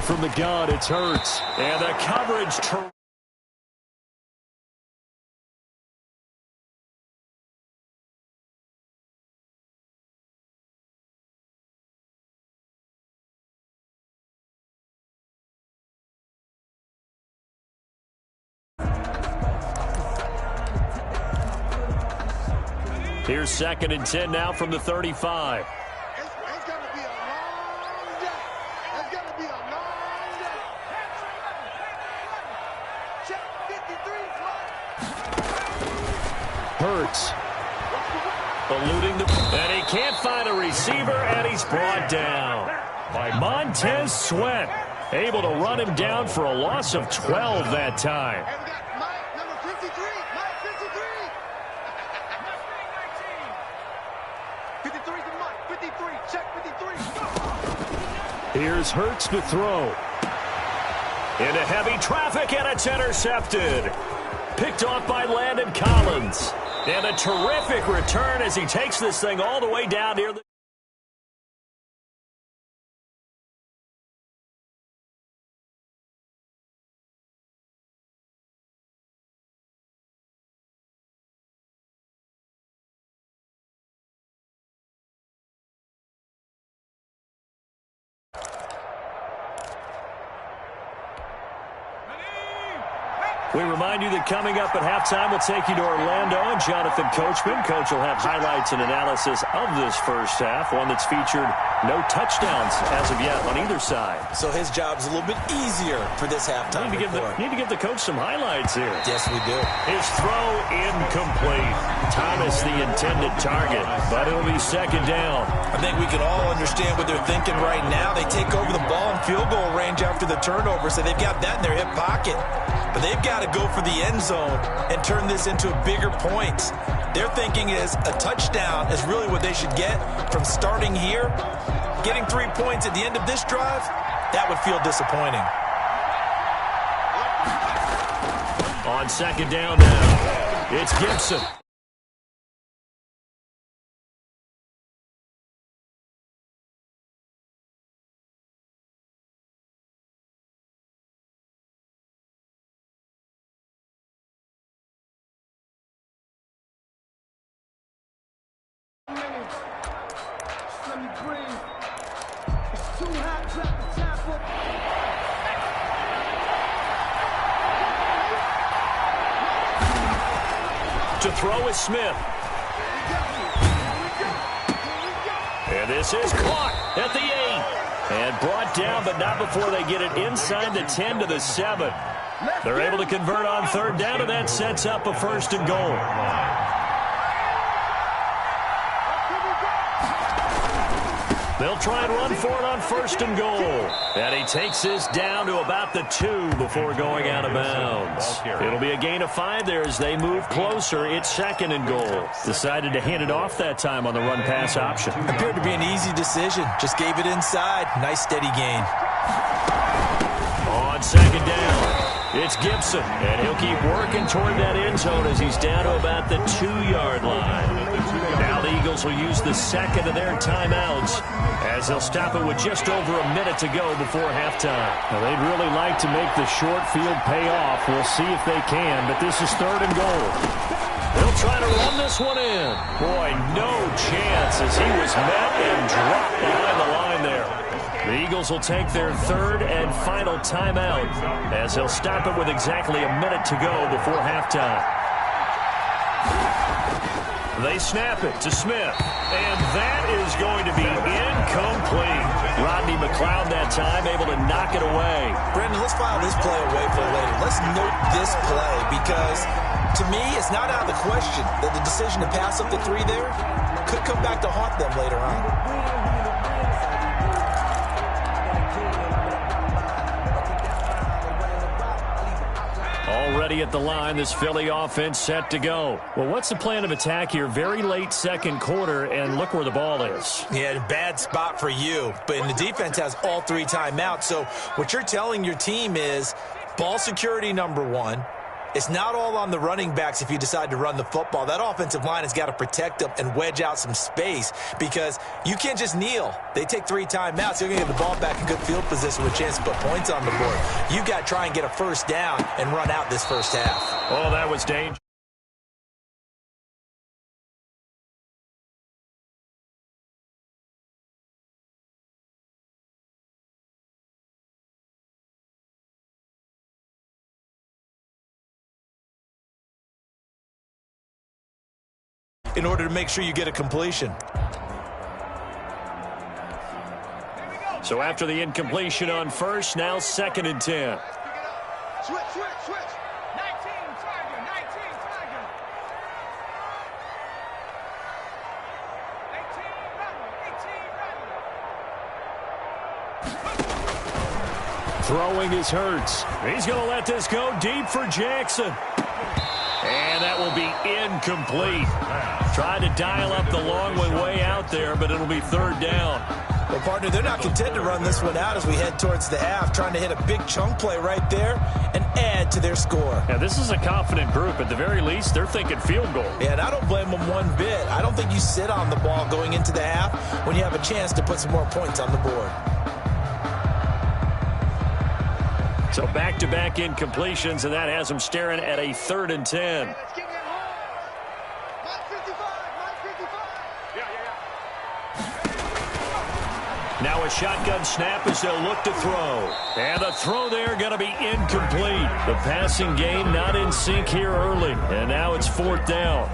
From the gun, it's Hurts. And the coverage Here's 2nd and 10 now from the 35. It's going to be a long day. It's going to be a long day. Check 53. Hurts. Eluding and he can't find a receiver, and he's brought down by Montez Sweat. Able to run him down for a loss of 12 that time. And we got Mike, number 53. Mike, 53. 53 to Mike. 53. Check 53. Go. Here's Hurts to throw. Into heavy traffic, and it's intercepted. Picked off by Landon Collins. And a terrific return as he takes this thing all the way down near the... We remind you that coming up at halftime, we'll take you to Orlando and Jonathan Coachman. Coach will have highlights and analysis of this first half, one that's featured no touchdowns as of yet on either side. So his job's a little bit easier for this halftime report. Need to give the coach some highlights here. Yes, we do. His throw incomplete. Thomas the intended target, but it'll be 2nd down. I think we can all understand what they're thinking right now. They take over the ball in field goal range after the turnover, so they've got that in their hip pocket. But they've got to go for the end zone and turn this into bigger points. Their thinking is a touchdown is really what they should get from starting here. Getting 3 points at the end of this drive, that would feel disappointing. On 2nd down now, it's Gibson. To throw is Smith. And this is caught at the 8. And brought down, but not before they get it inside the 10 to the 7. They're able to convert on 3rd down, and that sets up a 1st and goal. They'll try and run for it on 1st and goal. And he takes this down to about the 2 before going out of bounds. It'll be a gain of 5 there as they move closer. It's 2nd and goal. Decided to hand it off that time on the run-pass option. Appeared to be an easy decision. Just gave it inside. Nice steady gain. On 2nd down, it's Gibson. And he'll keep working toward that end zone as he's down to about the 2-yard line. Now the Eagles will use the 2nd of their timeouts as they'll stop it with just over a minute to go before halftime. Now they'd really like to make the short field pay off. We'll see if they can, but this is 3rd and goal. They'll try to run this one in. Boy, no chance as he was met and dropped behind the line there. The Eagles will take their 3rd and final timeout as they'll stop it with exactly a minute to go before halftime. They snap it to Smith, and that is going to be incomplete. Rodney McLeod that time able to knock it away. Brandon, let's file this play away for later. Let's note this play because, to me, it's not out of the question that the decision to pass up the 3 there could come back to haunt them later on. Already at the line, this Philly offense set to go. Well, what's the plan of attack here? Very late 2nd quarter, and look where the ball is. Yeah, bad spot for you. But the defense has all 3 timeouts. So what you're telling your team is ball security number 1. It's not all on the running backs if you decide to run the football. That offensive line has got to protect them and wedge out some space because you can't just kneel. They take 3 timeouts. You're going to get the ball back in good field position with a chance to put points on the board. You got to try and get a 1st down and run out this first half. Oh, that was dangerous. in order to make sure you get a completion. So after the incompletion on first, now 2nd and 10. Switch, switch, switch. 19, Tiger, 19, Tiger. 18, Tiger. Throwing is Hurts. He's going to let this go deep for Jackson. And that will be incomplete. Tried to dial up the long one way out there, but it'll be 3rd down. Well, partner, they're not content to run this one out as we head towards the half, trying to hit a big chunk play right there and add to their score. Yeah, this is a confident group. At the very least, they're thinking field goal. Yeah, and I don't blame them one bit. I don't think you sit on the ball going into the half when you have a chance to put some more points on the board. So back-to-back incompletions, and that has them staring at a 3rd and 10. Let's get that home. Mike 55, Mike 55. Yeah. Now a shotgun snap as they'll look to throw. And the throw there going to be incomplete. The passing game not in sync here early. And now it's 4th down.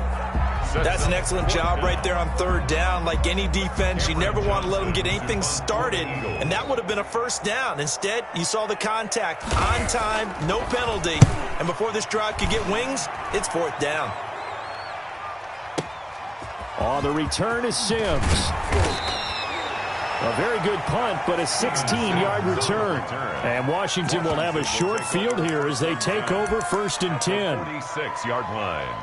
That's an excellent job right there on 3rd down. Like any defense, you never want to let them get anything started, and that would have been a 1st down. Instead, you saw the contact on time, no penalty, and before this drive could get wings, it's 4th down. On the return is Sims. A very good punt, but a 16-yard return. And Washington will have a short field here as they take over 1st and 10. 46-yard line.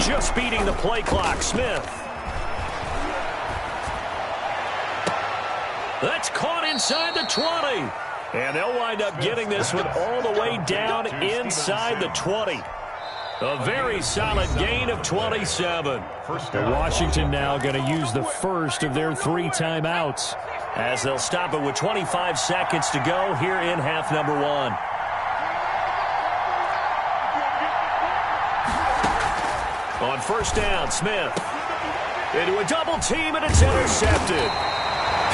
Just beating the play clock, Smith. That's caught inside the 20. And they'll wind up getting this one all the way down inside the 20. A very solid gain of 27. Washington now going to use the first of their 3 timeouts as they'll stop it with 25 seconds to go here in half number 1. On 1st down, Smith into a double team, and it's intercepted.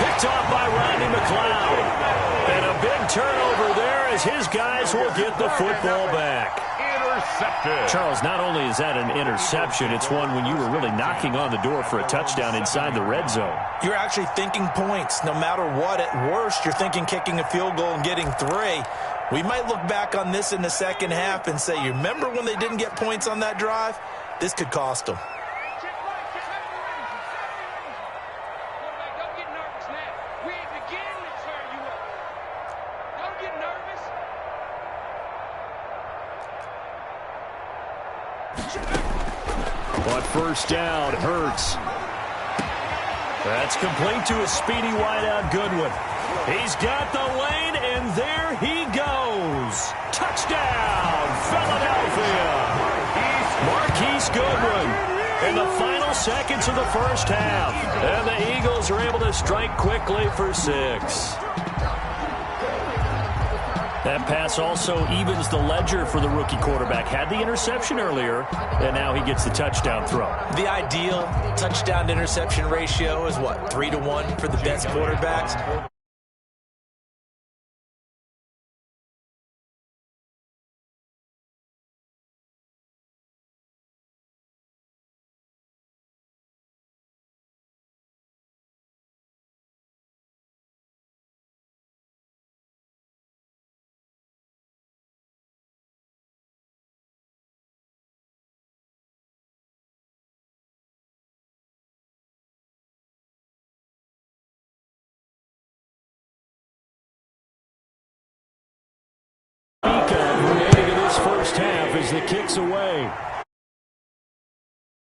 Picked off by Rodney McLeod. And a big turnover there as his guys will get the football back. Intercepted. Charles, not only is that an interception, it's one when you were really knocking on the door for a touchdown inside the red zone. You're actually thinking points. No matter what, at worst, you're thinking kicking a field goal and getting 3. We might look back on this in the second half and say, you remember when they didn't get points on that drive? This could cost them. Don't get nervous now. We ain't beginning to turn you up. Don't get nervous. On 1st down, Hurts. That's complete to a speedy wideout Goodwin. He's got the lane, and there he goes. Touchdown, Philadelphia. Marquise Goodwin in the final seconds of the first half. And the Eagles are able to strike quickly for 6. That pass also evens the ledger for the rookie quarterback. Had the interception earlier, and now he gets the touchdown throw. The ideal touchdown-to-interception ratio is what, 3-to-1 for the best quarterbacks? Remaining in this first half as the kick's away.